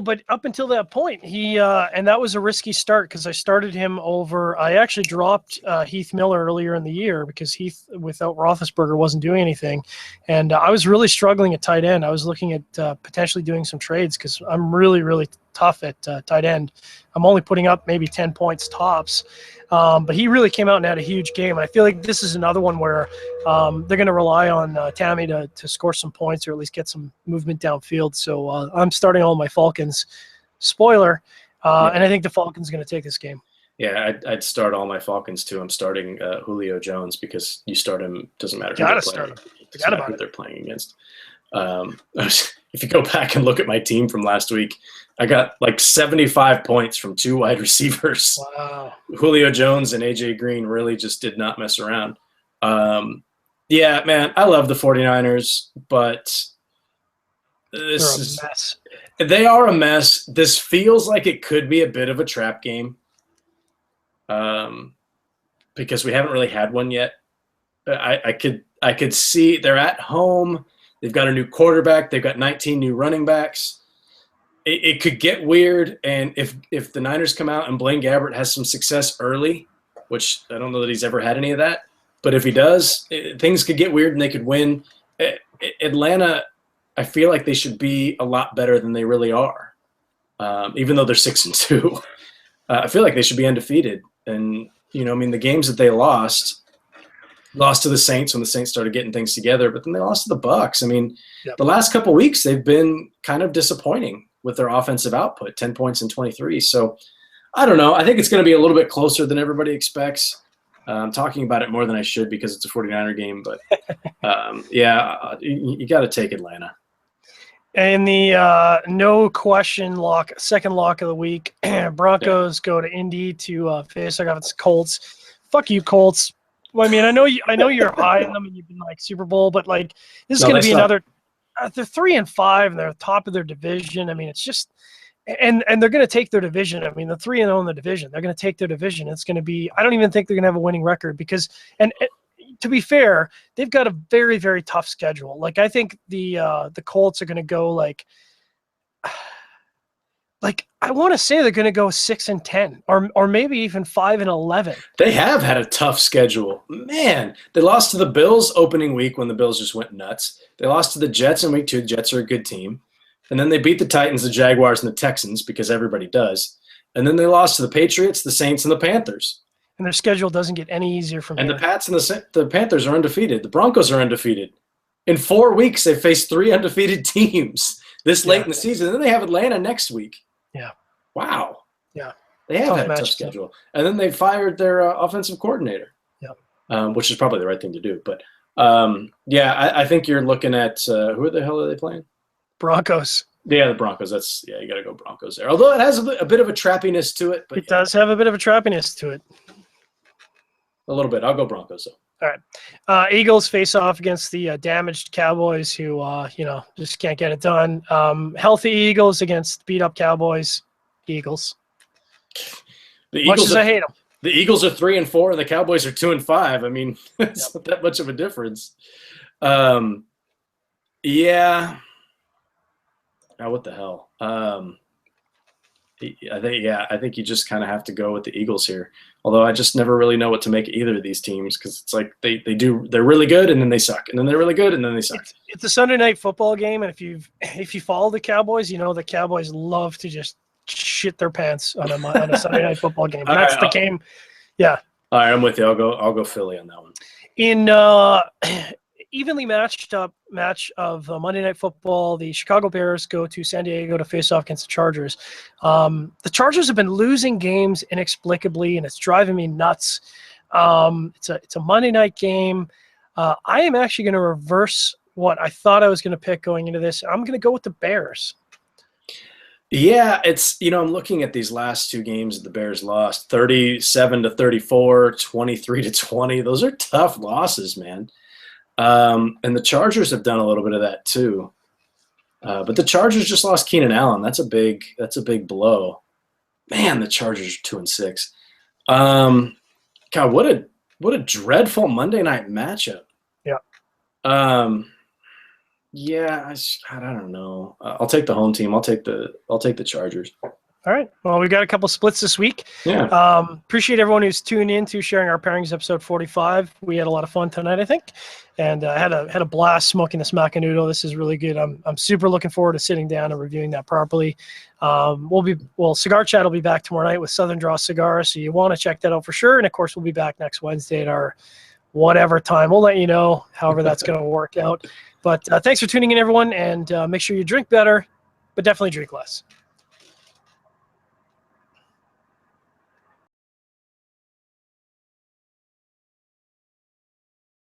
But up until that point, he and that was a risky start because I started him over. I actually dropped Heath Miller earlier in the year because Heath, without Roethlisberger, wasn't doing anything, and I was really struggling at tight end. I was looking at potentially doing some trades because I'm really, really tough at tight end. I'm only putting up maybe 10 points tops, but he really came out and had a huge game. And I feel like this is another one where they're going to rely on Tammy to score some points or at least get some movement downfield. So I'm starting all my Falcons. Spoiler, and I think the Falcons are going to take this game. Yeah, I'd start all my Falcons too. I'm starting Julio Jones because you start him. Doesn't matter who they're playing. Doesn't matter who they're playing against. If you go back and look at my team from last week, I got like 75 points from 2 wide receivers. Wow. Julio Jones and AJ Green really just did not mess around. Yeah, man, I love the 49ers, but this is a mess. They are a mess. This feels like it could be a bit of a trap game because we haven't really had one yet. I could see they're at home. They've got a new quarterback. They've got 19 new running backs. It could get weird, and if the Niners come out and Blaine Gabbert has some success early, which I don't know that he's ever had any of that, but if he does, things could get weird and they could win. Atlanta, I feel like they should be a lot better than they really are, even though they're 6-2. I feel like they should be undefeated. And the games that they lost to the Saints when the Saints started getting things together, but then they lost to the Bucs. The last couple of weeks they've been kind of disappointing with their offensive output, 10 points in 23. So I don't know. I think it's going to be a little bit closer than everybody expects. I'm talking about it more than I should because it's a 49er game, but yeah, you got to take Atlanta. And the no question second lock of the week, Broncos go to Indy to face off against Colts. Fuck you, Colts. Well, I know you're high on them and you've been like Super Bowl, but like this is going to be another. They're 3-5 and they're top of their division. It's just, and they're going to take their division. They're 3-0 in the division. They're going to take their division. It's going to be. I don't even think they're going to have a winning record because, to be fair, they've got a very, very tough schedule. Like I think the Colts are going to go like I want to say they're going to go 6-10 or maybe even 5-11. They have had a tough schedule. Man, they lost to the Bills opening week when the Bills just went nuts. They lost to the Jets in week 2. The Jets are a good team. And then they beat the Titans, the Jaguars, and the Texans because everybody does. And then they lost to the Patriots, the Saints, and the Panthers. And their schedule doesn't get any easier from here. And the Pats and the Panthers are undefeated. The Broncos are undefeated. In 4 weeks, they've faced 3 undefeated teams this late in the season. And then they have Atlanta next week. Yeah. Wow. Yeah. They have had a tough schedule. And then they fired their offensive coordinator. Yeah. Which is probably the right thing to do. But, yeah, I think you're looking at who the hell are they playing? Broncos. Yeah, the Broncos. You got to go Broncos there. Although it has a bit of a trappiness to it. But it does have a bit of a trappiness to it. A little bit. I'll go Broncos, though. All right. Eagles face off against the damaged Cowboys who, just can't get it done. Healthy Eagles against beat-up Cowboys. Eagles. Much as I hate them. The Eagles are 3-4 and the Cowboys are 2-5. It's not that much of a difference. Yeah. Oh, what the hell? I think you just kind of have to go with the Eagles here. Although I just never really know what to make of either of these teams because it's like they're really good and then they suck and then they're really good and then they suck. It's a Sunday night football game, and if you follow the Cowboys, the Cowboys love to just shit their pants on a Sunday night football game. That's the game. Yeah. All right, I'm with you. I'll go Philly on that one. In evenly matched up match of Monday Night Football, the Chicago Bears go to San Diego to face off against the Chargers. The Chargers have been losing games inexplicably, and it's driving me nuts. It's a Monday night game. I am actually going to reverse what I thought I was going to pick going into this. I'm going to go with the Bears. Yeah, I'm looking at these last 2 games that the Bears lost, 37-34, 23-20. Those are tough losses, man. And the Chargers have done a little bit of that too. But the Chargers just lost Keenan Allen. That's a big blow. Man, the Chargers are 2-6. God, what a dreadful Monday night matchup. Yeah. Yeah, God, I don't know. I'll take the home team. I'll take the Chargers. All right. Well, we got a couple splits this week. Yeah. Appreciate everyone who's tuned in to sharing our pairings episode 45. We had a lot of fun tonight, I think, and had a blast smoking this Macanudo. This is really good. I'm super looking forward to sitting down and reviewing that properly. Cigar Chat will be back tomorrow night with Southern Draw Cigars, so you want to check that out for sure. And of course, we'll be back next Wednesday at our whatever time. We'll let you know, however that's going to work out. But thanks for tuning in, everyone, and make sure you drink better, but definitely drink less.